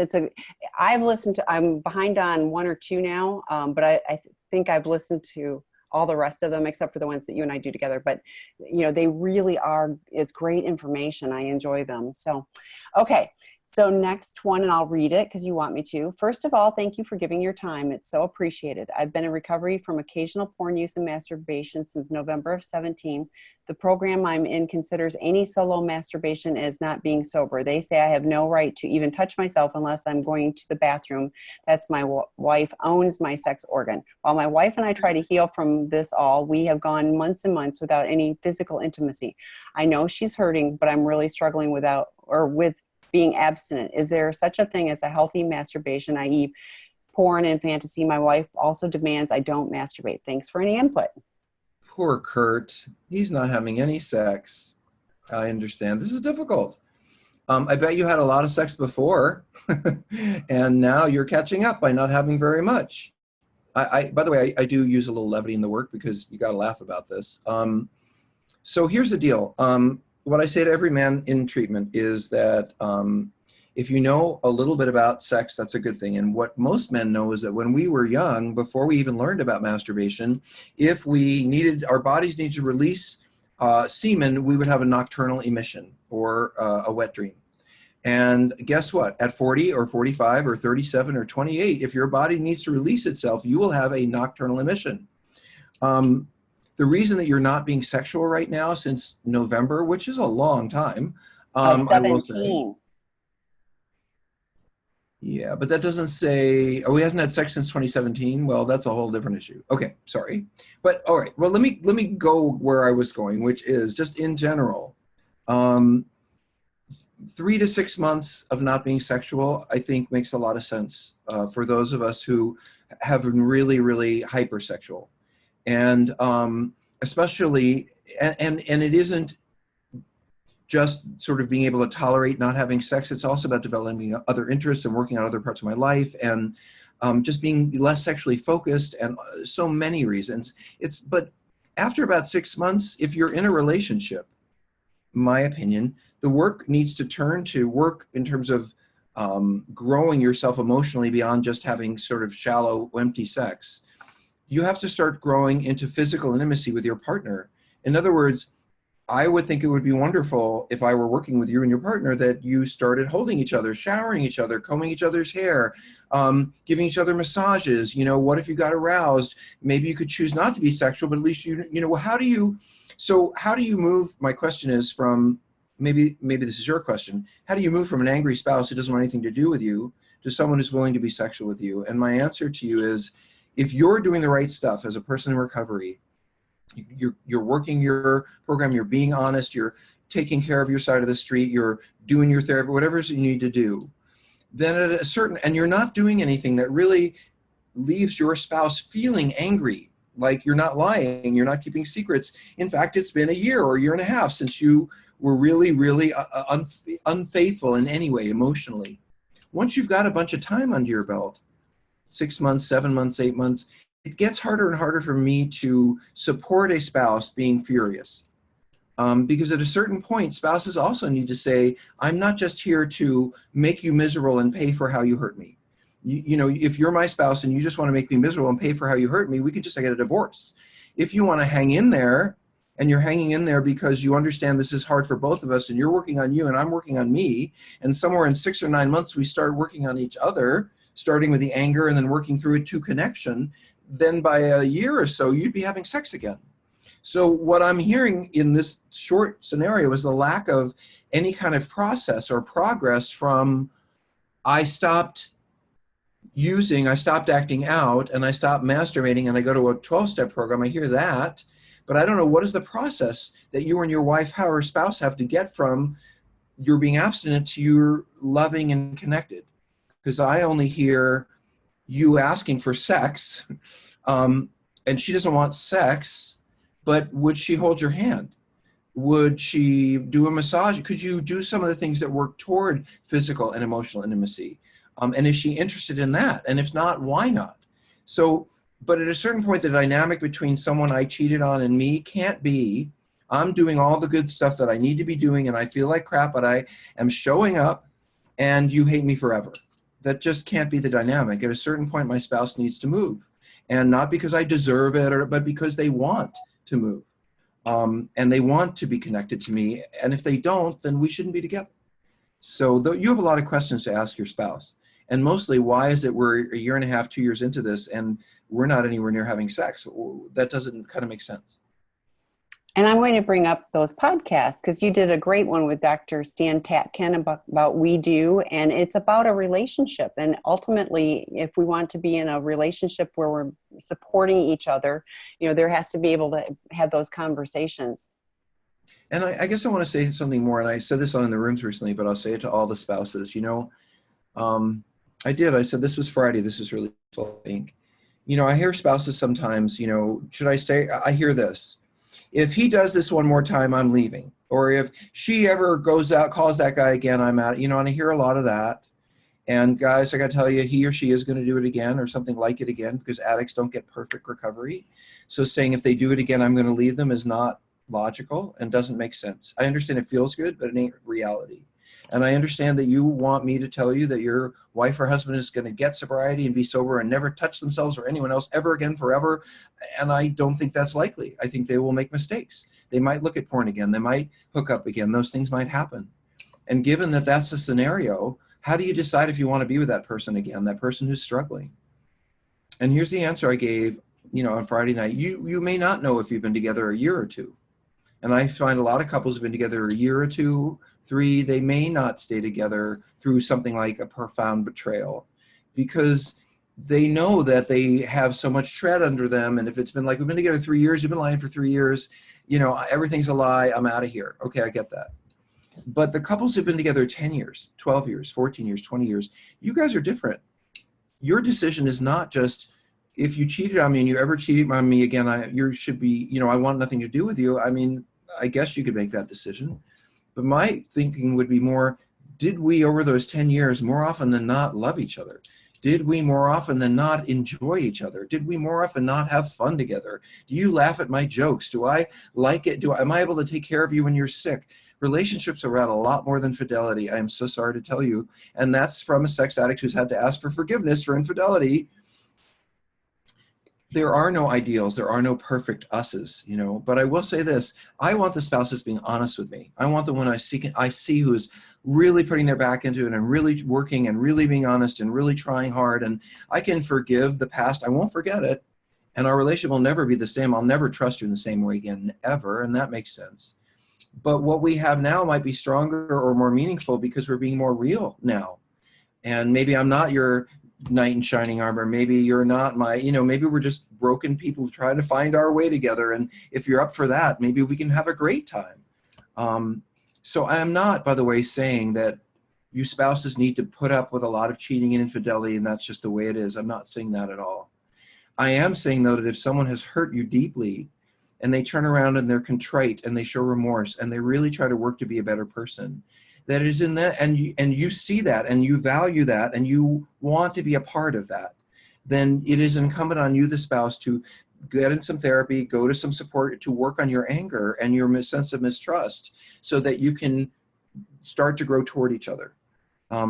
Speaker 1: I'm behind on one or two now, but I think I've listened to all the rest of them except for the ones that you and I do together. But they really are, it's great information. I enjoy them. So, okay. So next one, and I'll read it because you want me to. First of all, thank you for giving your time. It's so appreciated. I've been in recovery from occasional porn use and masturbation since November of 17. The program I'm in considers any solo masturbation as not being sober. They say I have no right to even touch myself unless I'm going to the bathroom. That's my wife owns my sex organ. While my wife and I try to heal from this all, we have gone months and months without any physical intimacy. I know she's hurting, but I'm really struggling with being abstinent. Is there such a thing as a healthy masturbation, i.e. porn and fantasy? My wife also demands I don't masturbate. Thanks for any input.
Speaker 2: Poor Kurt. He's not having any sex. I understand. This is difficult. I bet you had a lot of sex before, and now you're catching up by not having very much. By the way, I do use a little levity in the work because you got to laugh about this. So here's the deal. What I say to every man in treatment is that if you know a little bit about sex, that's a good thing. And what most men know is that when we were young, before we even learned about masturbation, if our bodies needed to release semen, we would have a nocturnal emission or a wet dream. And guess what? At 40 or 45 or 37 or 28, if your body needs to release itself, you will have a nocturnal emission. The reason that you're not being sexual right now since November, which is a long time, I will say.
Speaker 1: 17.
Speaker 2: Yeah, but that doesn't say, oh, he hasn't had sex since 2017. Well, that's a whole different issue. Okay, sorry. But all right, well, let me go where I was going, which is just in general, 3 to 6 months of not being sexual, I think makes a lot of sense for those of us who have been really, really hypersexual. And especially, and it isn't just sort of being able to tolerate not having sex. It's also about developing other interests and working on other parts of my life and just being less sexually focused and so many reasons. But after about 6 months, if you're in a relationship, my opinion, the work needs to turn to work in terms of growing yourself emotionally beyond just having sort of shallow, empty sex. You have to start growing into physical intimacy with your partner. In other words, I would think it would be wonderful if I were working with you and your partner that you started holding each other, showering each other, combing each other's hair, giving each other massages. You know, what if you got aroused? Maybe you could choose not to be sexual, but at least you know, how do you move? My question is from, maybe this is your question. How do you move from an angry spouse who doesn't want anything to do with you to someone who's willing to be sexual with you? And my answer to you is, if you're doing the right stuff as a person in recovery, you're working your program, you're being honest, you're taking care of your side of the street, you're doing your therapy, whatever you need to do, then at a certain, and you're not doing anything that really leaves your spouse feeling angry, like you're not lying, you're not keeping secrets. In fact, it's been a year or a year and a half since you were really, really unfaithful in any way emotionally. Once you've got a bunch of time under your belt, 6 months, 7 months, 8 months, it gets harder and harder for me to support a spouse being furious. Because at a certain point, spouses also need to say, I'm not just here to make you miserable and pay for how you hurt me. You know, if you're my spouse and you just want to make me miserable and pay for how you hurt me, we can just get a divorce. If you want to hang in there, and you're hanging in there because you understand this is hard for both of us, and you're working on you and I'm working on me, and somewhere in 6 or 9 months we start working on each other, starting with the anger and then working through it to connection, then by a year or so, you'd be having sex again. So what I'm hearing in this short scenario is the lack of any kind of process or progress from I stopped acting out, and I stopped masturbating, and I go to a 12-step program. I hear that, but I don't know what is the process that you and your wife or spouse have to get from you're being abstinent to you're loving and connected. Because I only hear you asking for sex, and she doesn't want sex, but would she hold your hand? Would she do a massage? Could you do some of the things that work toward physical and emotional intimacy? And is she interested in that? And if not, why not? So, but at a certain point, the dynamic between someone I cheated on and me can't be, I'm doing all the good stuff that I need to be doing and I feel like crap, but I am showing up and you hate me forever. That just can't be the dynamic. At a certain point, my spouse needs to move. And not because I deserve it, but because they want to move. And they want to be connected to me. And if they don't, then we shouldn't be together. So you have a lot of questions to ask your spouse. And mostly, why is it we're a year and a half, 2 years into this, and we're not anywhere near having sex? That doesn't kind of make sense.
Speaker 1: And I'm going to bring up those podcasts because you did a great one with Dr. Stan Tatkin about We Do, and it's about a relationship. And ultimately, if we want to be in a relationship where we're supporting each other, you know, there has to be able to have those conversations.
Speaker 2: And I guess I want to say something more, and I said this on in the rooms recently, but I'll say it to all the spouses. You know, I said this was Friday. This is really funny. You know, I hear spouses sometimes, you know, should I stay? I hear this. If he does this one more time, I'm leaving. Or if she ever goes out, calls that guy again, I'm out, you know, and I hear a lot of that. And guys, I got to tell you, he or she is going to do it again or something like it again, because addicts don't get perfect recovery. So saying if they do it again, I'm going to leave them is not logical and doesn't make sense. I understand it feels good, but it ain't reality. And I understand that you want me to tell you that your wife or husband is going to get sobriety and be sober and never touch themselves or anyone else ever again forever. And I don't think that's likely. I think they will make mistakes. They might look at porn again. They might hook up again. Those things might happen. And given that that's the scenario, how do you decide if you want to be with that person again, that person who's struggling? And here's the answer I gave, you know, on Friday night. You may not know if you've been together a year or two. And I find a lot of couples have been together a year or two, 3, they may not stay together through something like a profound betrayal, because they know that they have so much tread under them. And if it's been like, we've been together 3 years, you've been lying for 3 years, you know, everything's a lie, I'm out of here. Okay, I get that. But the couples who've been together 10 years, 12 years, 14 years, 20 years, you guys are different. Your decision is not just, if you cheated on me and you ever cheated on me again, you should be, you know, I want nothing to do with you. I mean, I guess you could make that decision. But my thinking would be more, did we over those 10 years more often than not love each other? Did we more often than not enjoy each other? Did we more often not have fun together? Do you laugh at my jokes? Do I like it? Am I able to take care of you when you're sick? Relationships are around a lot more than fidelity. I am so sorry to tell you. And that's from a sex addict who's had to ask for forgiveness for infidelity. There are no ideals. There are no perfect us's, you know, but I will say this. I want the spouse that's being honest with me. I want the one I see who is really putting their back into it and really working and really being honest and really trying hard. And I can forgive the past. I won't forget it. And our relationship will never be the same. I'll never trust you in the same way again, ever. And that makes sense. But what we have now might be stronger or more meaningful because we're being more real now. And maybe I'm not your knight in shining armor. Maybe you're not my, you know, maybe we're just broken people trying to find our way together. And if you're up for that, maybe we can have a great time. So I am not, by the way, saying that you spouses need to put up with a lot of cheating and infidelity and that's just the way it is. I'm not saying that at all. I am saying, though, that if someone has hurt you deeply and they turn around and they're contrite and they show remorse and they really try to work to be a better person, that is in that, and you see that and you value that and you want to be a part of that, then it is incumbent on you, the spouse, to get in some therapy, go to some support to work on your anger and your sense of mistrust so that you can start to grow toward each other.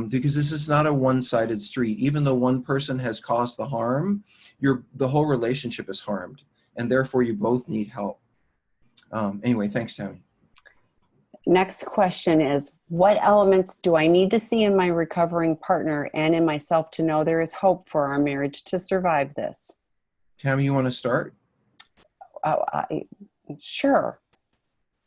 Speaker 2: Because this is not a one-sided street. Even though one person has caused the harm, the whole relationship is harmed, and therefore you both need help. Anyway, thanks, Tammy.
Speaker 1: Next question is, what elements do I need to see in my recovering partner and in myself to know there is hope for our marriage to survive this?
Speaker 2: Tammy, you want to start?
Speaker 1: Sure.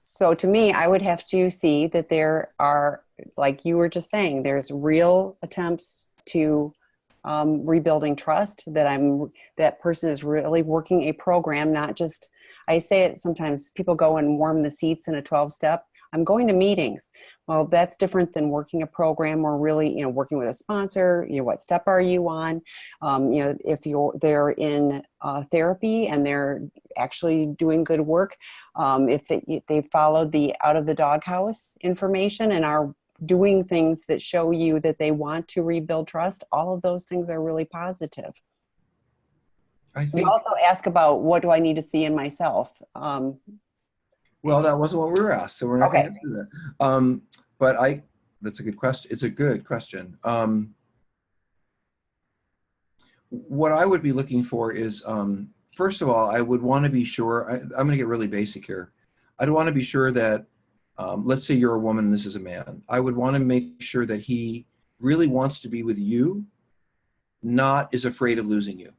Speaker 1: So to me, I would have to see that there are, like you were just saying, there's real attempts to rebuilding trust, that person is really working a program, not just, I say it sometimes, people go and warm the seats in a 12-step. I'm going to meetings. Well, that's different than working a program or really, you know, working with a sponsor. You know, what step are you on? You know, if they're in therapy and they're actually doing good work, if they've followed the out of the doghouse information and are doing things that show you that they want to rebuild trust, all of those things are really positive.
Speaker 2: I think.
Speaker 1: You also ask about what do I need to see in myself.
Speaker 2: Well, that wasn't what we were asked, so we're not
Speaker 1: okay.
Speaker 2: going to answer that. But that's a good question. It's a good question. What I would be looking for is, first of all, I would want to be sure, I'm going to get really basic here. I'd want to be sure that, let's say you're a woman and this is a man. I would want to make sure that he really wants to be with you, not is afraid of losing you.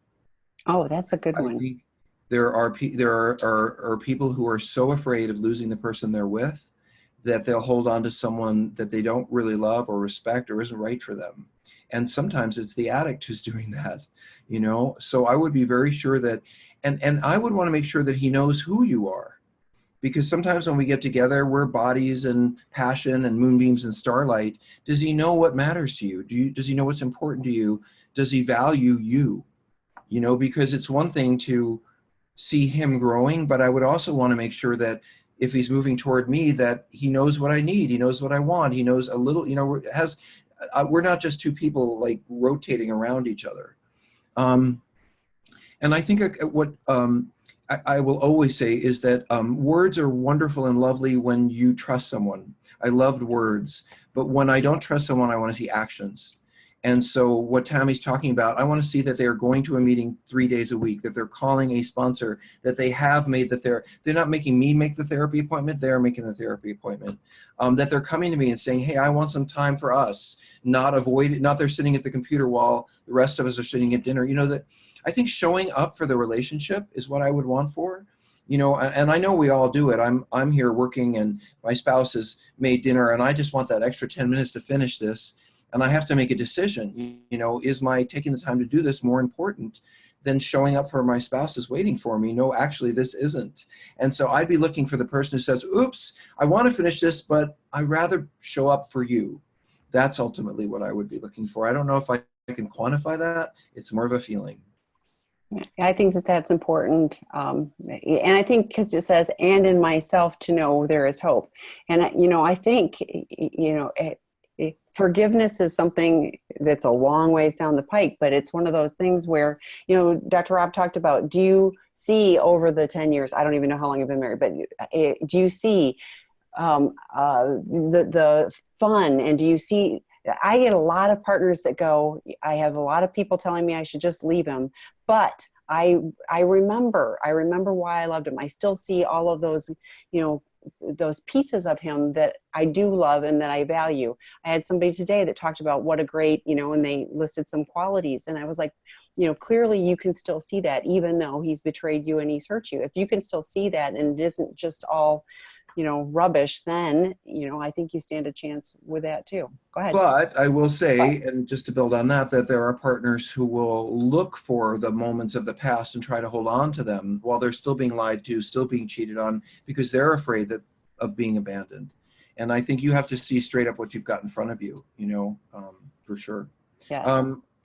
Speaker 1: Oh, that's a good one.
Speaker 2: I think there are people who are so afraid of losing the person they're with that they'll hold on to someone that they don't really love or respect or isn't right for them. And sometimes it's the addict who's doing that, you know? So I would be very sure that, and I would want to make sure that he knows who you are. Because sometimes when we get together, we're bodies and passion and moonbeams and starlight. Does he know what matters to you? Does he know what's important to you? Does he value you? You know, because it's one thing to see him growing, but I would also want to make sure that if he's moving toward me, that he knows what I need, he knows what I want, he knows a little, we're not just two people like rotating around each other. And I think what I will always say is that words are wonderful and lovely when you trust someone. I loved words, but when I don't trust someone, I want to see actions. And so what Tammy's talking about, I want to see that they are going to a meeting 3 days a week, that they're calling a sponsor, that they have made the therapy. They're not making me make the therapy appointment, they're making the therapy appointment. That they're coming to me and saying, hey, I want some time for us, not they're sitting at the computer while the rest of us are sitting at dinner. That I think showing up for the relationship is what I would want for. And I know we all do it. I'm here working and my spouse has made dinner and I just want that extra 10 minutes to finish this. And I have to make a decision, is my taking the time to do this more important than showing up for my spouse is waiting for me? No, actually this isn't. And so I'd be looking for the person who says, oops, I want to finish this, but I'd rather show up for you. That's ultimately what I would be looking for. I don't know if I can quantify that. It's more of a feeling.
Speaker 1: I think that that's important. And I think because it says, and in myself to know there is hope. And, I think, forgiveness is something that's a long ways down the pike, but it's one of those things where, Dr. Rob talked about, do you see over the 10 years, I don't even know how long you've been married, but do you see the fun, and do you see, I get a lot of partners that go, I have a lot of people telling me I should just leave him, but I remember why I loved him. I still see all of those, those pieces of him that I do love and that I value. I had somebody today that talked about what a great, and they listed some qualities. And I was like, clearly you can still see that even though he's betrayed you and he's hurt you. If you can still see that and it isn't just all, rubbish, then, I think you stand a chance with that too. Go ahead.
Speaker 2: But I will say, and just to build on that there are partners who will look for the moments of the past and try to hold on to them while they're still being lied to, still being cheated on, because they're afraid of being abandoned. And I think you have to see straight up what you've got in front of you, for sure.
Speaker 1: Yes.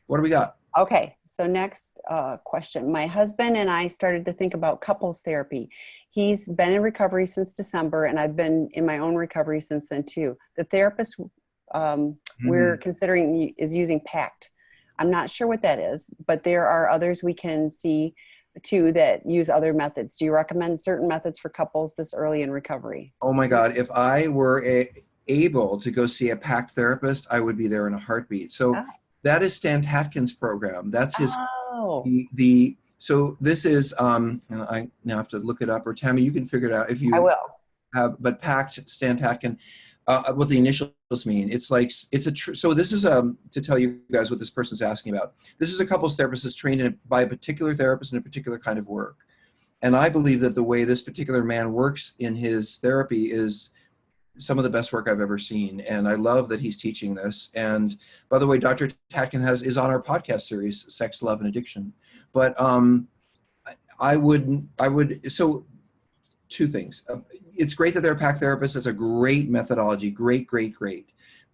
Speaker 2: What do we got?
Speaker 1: Okay, so next question. My husband and I started to think about couples therapy. He's been in recovery since December, and I've been in my own recovery since then too. The therapist we're considering is using PACT. I'm not sure what that is, but there are others we can see too that use other methods. Do you recommend certain methods for couples this early in recovery?
Speaker 2: Oh my God, if I were able to go see a PACT therapist, I would be there in a heartbeat. So. That is Stan Tatkin's program. That's his, so this is, and I now have to look it up, or Tammy, you can figure it out if you
Speaker 1: I will.
Speaker 2: have, but PACT, Stan Tatkin, what the initials mean. It's like, so this is, to tell you guys what this person's asking about. This is a couples therapist that's trained by a particular therapist in a particular kind of work. And I believe that the way this particular man works in his therapy is some of the best work I've ever seen. And I love that he's teaching this. And by the way, Dr. Tatkin is on our podcast series, Sex, Love, and Addiction. But so two things. It's great that they're PACT therapists. It's a great methodology, great.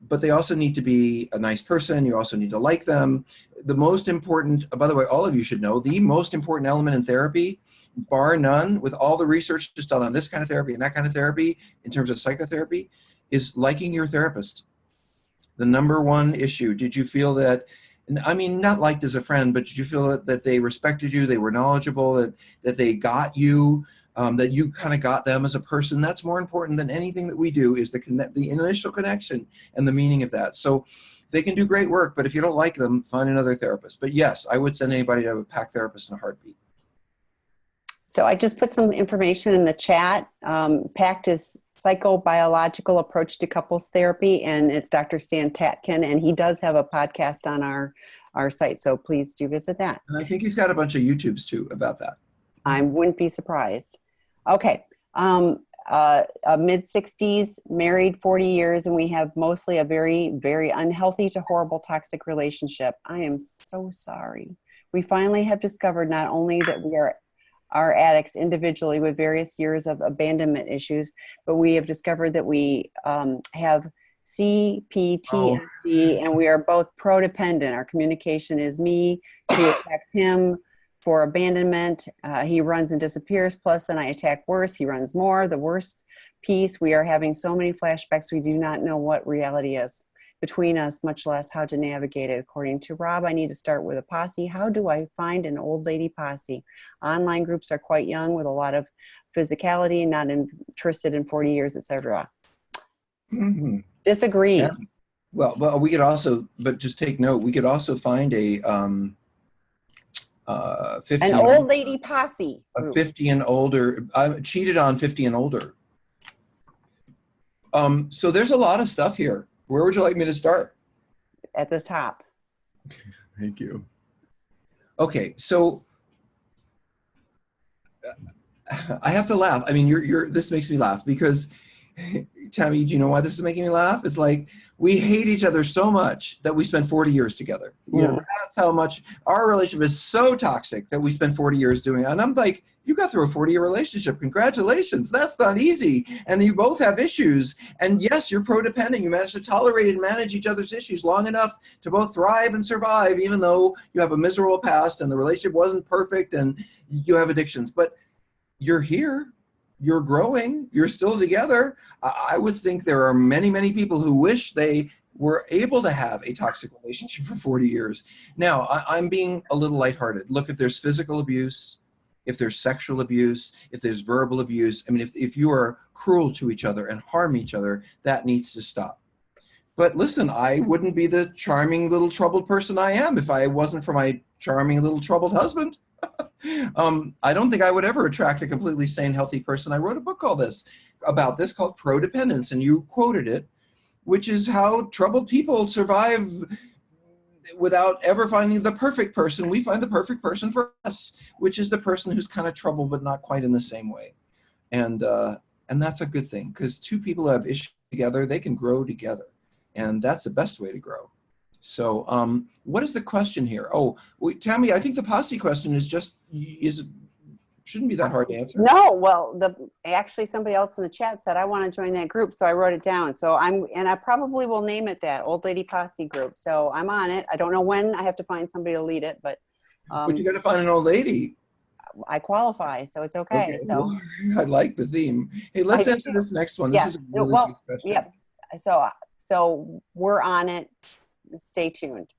Speaker 2: But they also need to be a nice person. You also need to like them. The most important, by the way, all of you should know, the most important element in therapy, bar none, with all the research just done on this kind of therapy and that kind of therapy, in terms of psychotherapy, is liking your therapist. The number one issue. Did you feel that, I mean, not liked as a friend, but did you feel that they respected you, they were knowledgeable, that they got you, that you kind of got them as a person? That's more important than anything that we do, is the initial connection and the meaning of that. So they can do great work, but if you don't like them, find another therapist. But yes, I would send anybody to a PACT therapist in a heartbeat.
Speaker 1: So I just put some information in the chat. PACT is Psychobiological Approach to Couples Therapy, and it's Dr. Stan Tatkin, and he does have a podcast on our site, so please do visit that.
Speaker 2: And I think he's got a bunch of YouTubes too about that.
Speaker 1: I wouldn't be surprised. Okay, mid-60s, married 40 years, and we have mostly a very, very unhealthy to horrible toxic relationship. I am so sorry. We finally have discovered not only that we are addicts individually with various years of abandonment issues, but we have discovered that we have CPTSD, and we are both prodependent. Our communication is me who attacks him for abandonment. He runs and disappears, plus then I attack worse. He runs more. The worst piece, we are having so many flashbacks, we do not know what reality is between us, much less how to navigate it. According to Rob, I need to start with a posse. How do I find an old lady posse? Online groups are quite young with a lot of physicality, not interested in 40 years, etc.
Speaker 2: Mm-hmm.
Speaker 1: Disagree.
Speaker 2: Yeah. Well, we could also, but just take note, we could also find a 50
Speaker 1: An old lady posse
Speaker 2: a
Speaker 1: group.
Speaker 2: 50 and older. I cheated on 50 and older. So there's a lot of stuff here. Where would you like me to start?
Speaker 1: At the top.
Speaker 2: Thank you. Okay, so I have to laugh. I mean, this makes me laugh because, Tammy, do you know why this is making me laugh? It's like we hate each other so much that we spent 40 years together. You know, that's how much our relationship is so toxic that we spent 40 years doing it. And I'm like, you got through a 40-year relationship. Congratulations. That's not easy. And you both have issues. And yes, you're codependent. You managed to tolerate and manage each other's issues long enough to both thrive and survive, even though you have a miserable past and the relationship wasn't perfect and you have addictions. But you're here. You're growing. You're still together. I would think there are many, many people who wish they were able to have a toxic relationship for 40 years. Now, I'm being a little lighthearted. Look, if there's physical abuse, if there's sexual abuse, if there's verbal abuse, I mean, if you are cruel to each other and harm each other, that needs to stop. But listen, I wouldn't be the charming little troubled person I am if I wasn't for my charming little troubled husband. I don't think I would ever attract a completely sane, healthy person. I wrote a book about this called Prodependence, and you quoted it, which is how troubled people survive without ever finding the perfect person. We find the perfect person for us, which is the person who's kind of troubled, but not quite in the same way. And that's a good thing, because two people who have issues together, they can grow together. And that's the best way to grow. So what is the question here? Oh, wait, Tammy, I think the posse question shouldn't be that hard to answer.
Speaker 1: No, well, actually somebody else in the chat said, I want to join that group. So I wrote it down. So I probably will name it that, Old Lady Posse Group. So I'm on it. I don't know when I have to find somebody to lead it, but.
Speaker 2: But you got to find an old lady.
Speaker 1: I qualify, so it's okay. So
Speaker 2: well, I like the theme. Hey, let's answer this next one. This is a really good question.
Speaker 1: Yep. So we're on it. Stay tuned.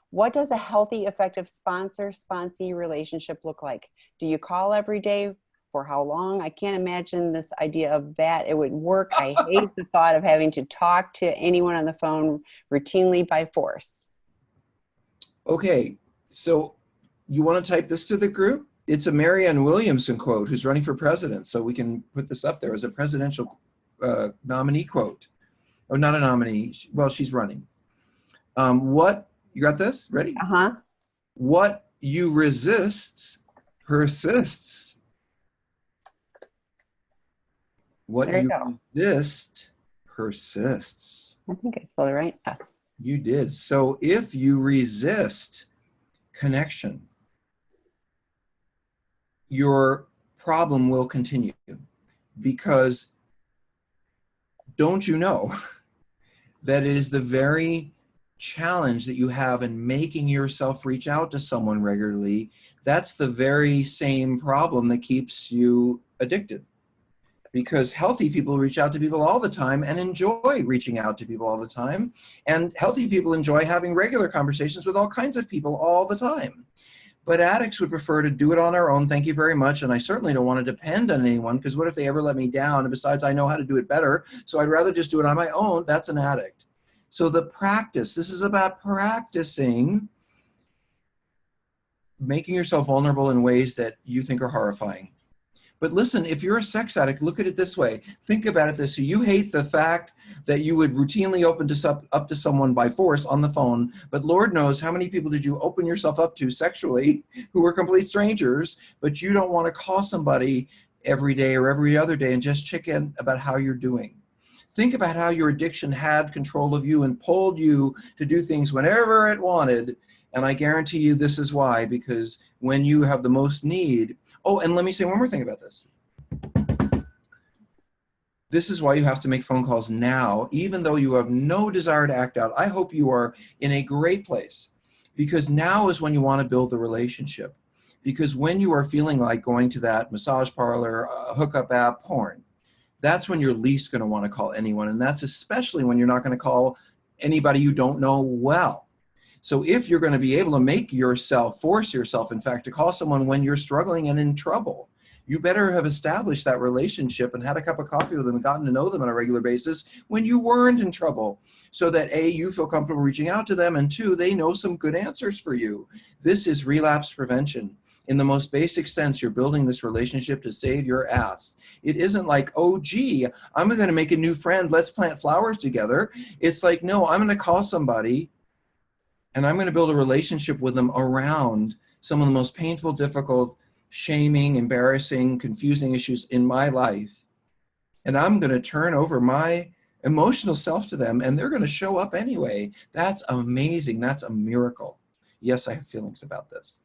Speaker 1: What does a healthy, effective sponsor-sponsee relationship look like? Do you call every day? For how long? I can't imagine this idea of that. It would work. I hate the thought of having to talk to anyone on the phone routinely by force.
Speaker 2: Okay, so you want to type this to the group? It's a Marianne Williamson quote who's running for president, so we can put this up there as a presidential nominee quote. Or not a nominee. Well, she's running. You got this? Ready?
Speaker 1: Uh-huh.
Speaker 2: What you resist persists. What you resist persists.
Speaker 1: I think I spelled it right. Yes.
Speaker 2: You did. So if you resist connection, your problem will continue, because don't you know that it is the very challenge that you have in making yourself reach out to someone regularly, that's the very same problem that keeps you addicted. Because healthy people reach out to people all the time and enjoy reaching out to people all the time. And healthy people enjoy having regular conversations with all kinds of people all the time. But addicts would prefer to do it on our own. Thank you very much. And I certainly don't want to depend on anyone, because what if they ever let me down? And besides, I know how to do it better. So I'd rather just do it on my own. That's an addict. So the practice, this is about practicing making yourself vulnerable in ways that you think are horrifying. But listen, if you're a sex addict, look at it this way. Think about it this way. You hate the fact that you would routinely open up to someone by force on the phone, but Lord knows how many people did you open yourself up to sexually who were complete strangers, but you don't want to call somebody every day or every other day and just check in about how you're doing. Think about how your addiction had control of you and pulled you to do things whenever it wanted. And I guarantee you this is why, because when you have the most need. Oh, and let me say one more thing about this. This is why you have to make phone calls now, even though you have no desire to act out. I hope you are in a great place, because now is when you want to build the relationship. Because when you are feeling like going to that massage parlor, hookup app, porn, that's when you're least going to want to call anyone. And that's especially when you're not going to call anybody you don't know well. So if you're going to be able to make yourself, force yourself, in fact, to call someone when you're struggling and in trouble, you better have established that relationship and had a cup of coffee with them and gotten to know them on a regular basis when you weren't in trouble, so that A, you feel comfortable reaching out to them, and two, they know some good answers for you. This is relapse prevention. In the most basic sense, you're building this relationship to save your ass. It isn't like, oh, gee, I'm going to make a new friend. Let's plant flowers together. It's like, no, I'm going to call somebody and I'm going to build a relationship with them around some of the most painful, difficult, shaming, embarrassing, confusing issues in my life. And I'm going to turn over my emotional self to them, and they're going to show up anyway. That's amazing. That's a miracle. Yes, I have feelings about this.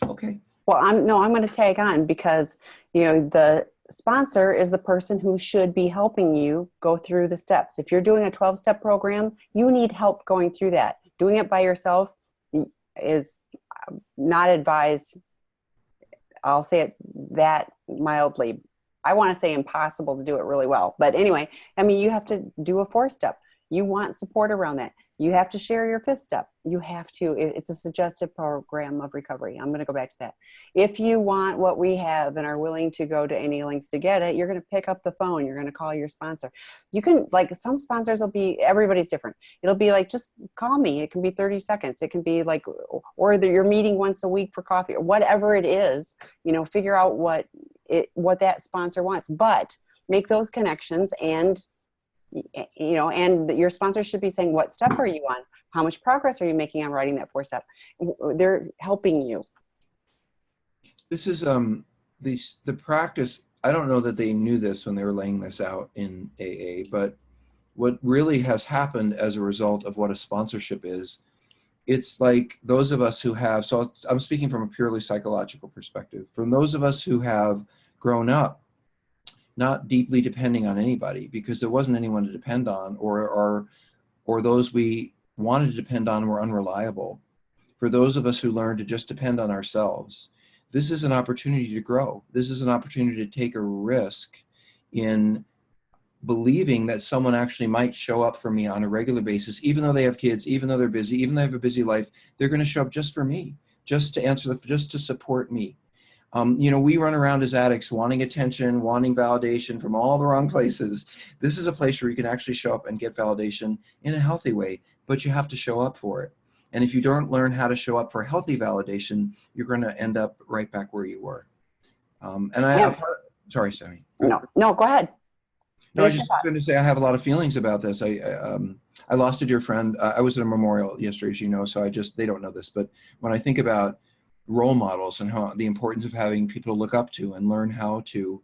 Speaker 2: Okay.
Speaker 1: Well, I'm going to tag on, because, the sponsor is the person who should be helping you go through the steps. If you're doing a 12-step program, you need help going through that. Doing it by yourself is not advised. I'll say it that mildly. I want to say impossible to do it really well. But anyway, you have to do a 4-step. You want support around that. You have to share your 5th step. You have to. It's a suggested program of recovery. I'm going to go back to that. If you want what we have and are willing to go to any length to get it, you're going to pick up the phone. You're going to call your sponsor. You can, some sponsors will be, everybody's different. It'll be like, just call me. It can be 30 seconds. It can be like, or you're meeting once a week for coffee, or whatever it is, figure out what that sponsor wants. But make those connections, and and your sponsor should be saying, what step are you on? How much progress are you making on writing that 4-step? They're helping you.
Speaker 2: This is the practice. I don't know that they knew this when they were laying this out in AA, but what really has happened as a result of what a sponsorship is, it's like those of us who have, so I'm speaking from a purely psychological perspective, from those of us who have grown up not deeply depending on anybody because there wasn't anyone to depend on, or those we wanted to depend on were unreliable. For those of us who learned to just depend on ourselves, this is an opportunity to grow. This is an opportunity to take a risk in believing that someone actually might show up for me on a regular basis, even though they have kids, even though they're busy, even though they have a busy life, they're going to show up just for me, just to answer, just to support me. We run around as addicts wanting attention, wanting validation from all the wrong places. This is a place where you can actually show up and get validation in a healthy way, but you have to show up for it. And if you don't learn how to show up for healthy validation, you're going to end up right back where you were. Sorry, Sammy.
Speaker 1: No, go ahead.
Speaker 2: No, I was just going to say I have a lot of feelings about this. I lost a dear friend. I was at a memorial yesterday, as you know, so they don't know this, but when I think about role models and how the importance of having people to look up to and learn how to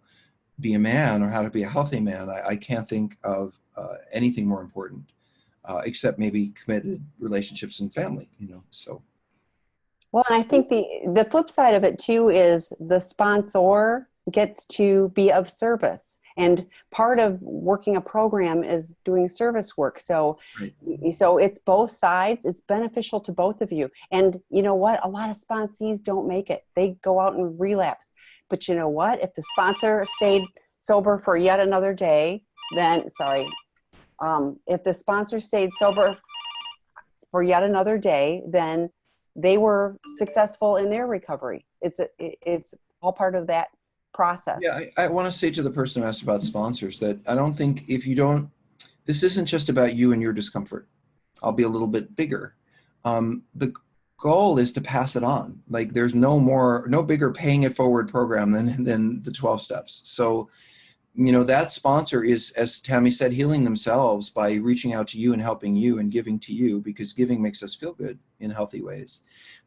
Speaker 2: be a man or how to be a healthy man, I can't think of anything more important, except maybe committed relationships and family, so. Well,
Speaker 1: and I think the flip side of it too is the sponsor gets to be of service. And part of working a program is doing service work. So,
Speaker 2: right.
Speaker 1: So it's both sides. It's beneficial to both of you. And you know what? A lot of sponsees don't make it. They go out and relapse. But you know what? If the sponsor stayed sober for yet another day, then, if the sponsor stayed sober for yet another day, then they were successful in their recovery. It's all part of that process.
Speaker 2: Yeah, I want to say to the person who asked about sponsors that I don't think this isn't just about you and your discomfort. I'll be a little bit bigger. The goal is to pass it on. Like there's no bigger paying it forward program than the 12 steps. So, that sponsor is, as Tammy said, healing themselves by reaching out to you and helping you and giving to you, because giving makes us feel good in healthy ways.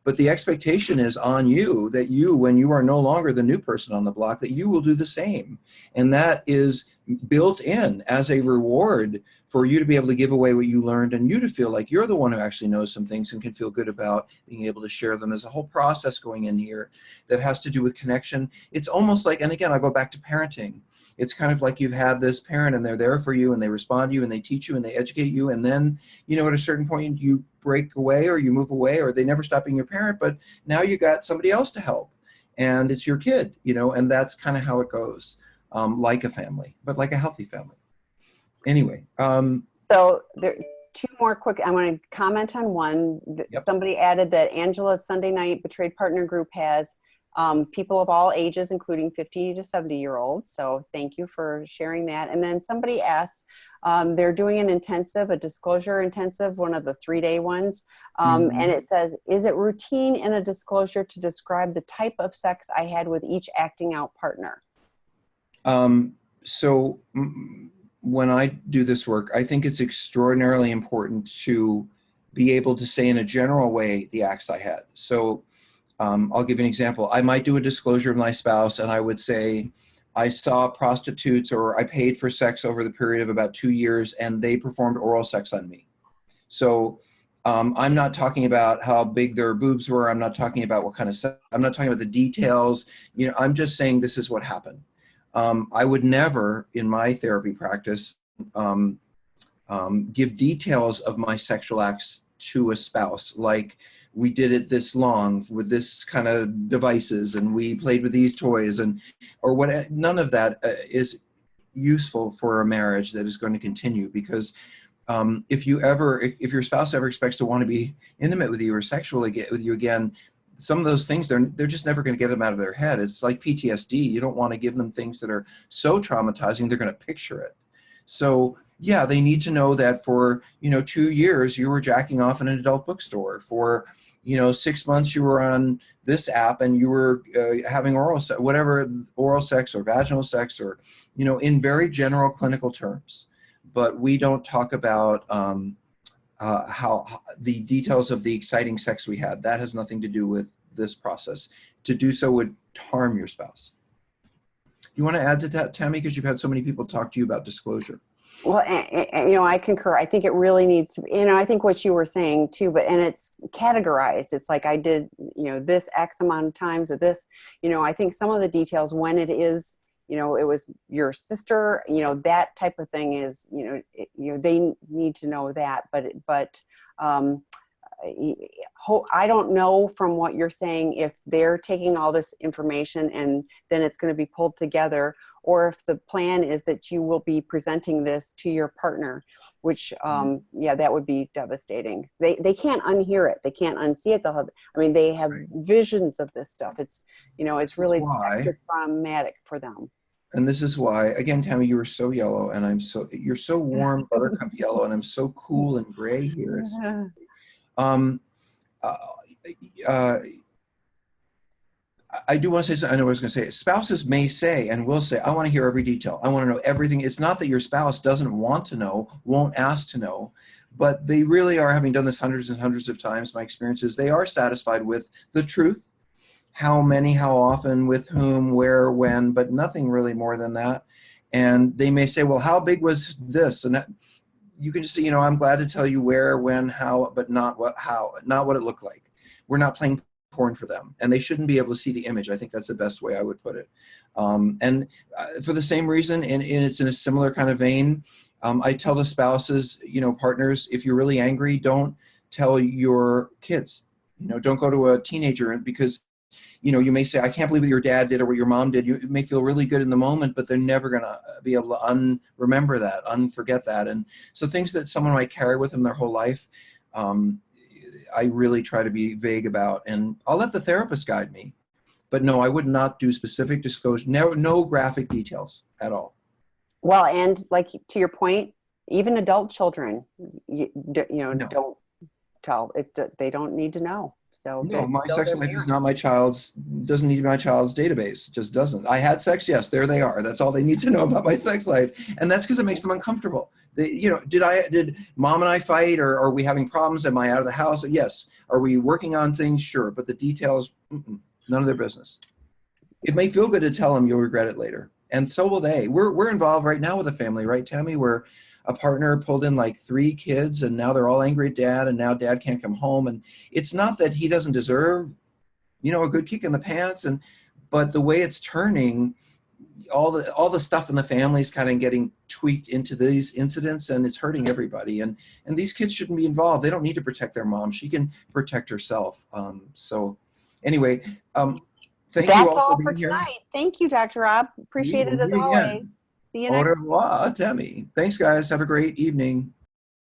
Speaker 2: But the expectation is on you that when you are no longer the new person on the block, that you will do the same. And that is built in as a reward for you to be able to give away what you learned, and you to feel like you're the one who actually knows some things and can feel good about being able to share them. There's a whole process going in here that has to do with connection. It's almost like, and again, I go back to parenting. It's kind of like you have this parent and they're there for you and they respond to you and they teach you and they educate you. And then, you know, at a certain point you break away or you move away, or they never stop being your parent, but now you got somebody else to help and it's your kid, you know, and that's kind of how it goes. Like a family, but like a healthy family. Anyway.
Speaker 1: So there two more quick, I want to comment on one.
Speaker 2: Yep.
Speaker 1: Somebody added that Angela's Sunday night betrayed partner group has people of all ages, including 50 to 70-year-olds. So thank you for sharing that. And then somebody asked, they're doing an intensive, a disclosure intensive, one of the 3-day ones. And it says, is it routine in a disclosure to describe the type of sex I had with each acting out partner?
Speaker 2: So when I do this work, I think it's extraordinarily important to be able to say in a general way the acts I had. So I'll give you an example. I might do a disclosure of my spouse and I would say, I saw prostitutes or I paid for sex over the period of about 2 years and they performed oral sex on me. So I'm not talking about how big their boobs were. I'm not talking about what kind of sex. I'm not talking about the details. You know, I'm just saying this is what happened. I would never, in my therapy practice, give details of my sexual acts to a spouse, like we did it this long with this kind of devices and we played with these toys and or what. None of that is useful for a marriage that is going to continue, because if your spouse ever expects to want to be intimate with you or sexually get with you again, some of those things, they're just never going to get them out of their head. It's like PTSD. You don't want to give them things that are so traumatizing, they're going to picture it. So yeah, they need to know that for, 2 years you were jacking off in an adult bookstore. For, 6 months you were on this app and you were having oral sex, whatever, oral sex or vaginal sex, or, in very general clinical terms. But we don't talk about how the details of the exciting sex we had. That has nothing to do with this process. To do so would harm your spouse. You want to add to that, Tammy, because you've had so many people talk to you about disclosure?
Speaker 1: Well, and, I concur. I think it really needs to be, I think what you were saying too, and it's categorized. It's like I did, this X amount of times or this, I think some of the details when it is, it was your sister, that type of thing is, they need to know that, but I don't know from what you're saying if they're taking all this information and then it's going to be pulled together, or if the plan is that you will be presenting this to your partner, which, that would be devastating. They can't unhear it. They can't unsee it. They have visions of this stuff. It's, it's really extra traumatic for them.
Speaker 2: And this is why, again, Tammy, you were so yellow and you're so warm, buttercup yellow, and I'm so cool and gray here. I do want to say something. I know what I was going to say. Spouses may say and will say, I want to hear every detail. I want to know everything. It's not that your spouse doesn't want to know, won't ask to know, but they really are, having done this hundreds and hundreds of times, my experience is they are satisfied with the truth. How many, how often, with whom, where, when, but nothing really more than that. And they may say, well, how big was this? And that, you can just say, I'm glad to tell you where, when, how, but not what it looked like. We're not playing porn for them, and they shouldn't be able to see the image. I think that's the best way I would put it. And for the same reason, and it's in a similar kind of vein, I tell the spouses, partners, if you're really angry, don't tell your kids. Don't go to a teenager, because you may say, I can't believe what your dad did or what your mom did. You may feel really good in the moment, but they're never going to be able to remember that, unforget that. And so things that someone might carry with them their whole life, I really try to be vague about, and I'll let the therapist guide me. But no, I would not do specific disclosure, no graphic details at all. Well,
Speaker 1: and like to your point, even adult children, don't tell it. They don't need to know. So
Speaker 2: no, my sex life is not doesn't need my child's database. Just doesn't. I had sex. Yes, there they are. That's all they need to know about my sex life. And that's because it makes them uncomfortable. Did mom and I fight, or are we having problems? Am I out of the house? Yes. Are we working on things? Sure. But the details, none of their business. It may feel good to tell them, you'll regret it later. And so will they. We're involved right now with a family, right, Tammy? Where a partner pulled in like 3 kids, and now they're all angry at dad, and now dad can't come home. And it's not that he doesn't deserve, a good kick in the pants, but the way it's turning, all the stuff in the family is kind of getting tweaked into these incidents, and it's hurting everybody. And these kids shouldn't be involved. They don't need to protect their mom. She can protect herself. So anyway, thank you
Speaker 1: That's
Speaker 2: all
Speaker 1: all
Speaker 2: for
Speaker 1: for
Speaker 2: being here.
Speaker 1: tonight. Thank you, Dr. Rob. Appreciate it as always. See you
Speaker 2: Au
Speaker 1: next
Speaker 2: revoir, Tammy. Thanks, guys. Have a great evening.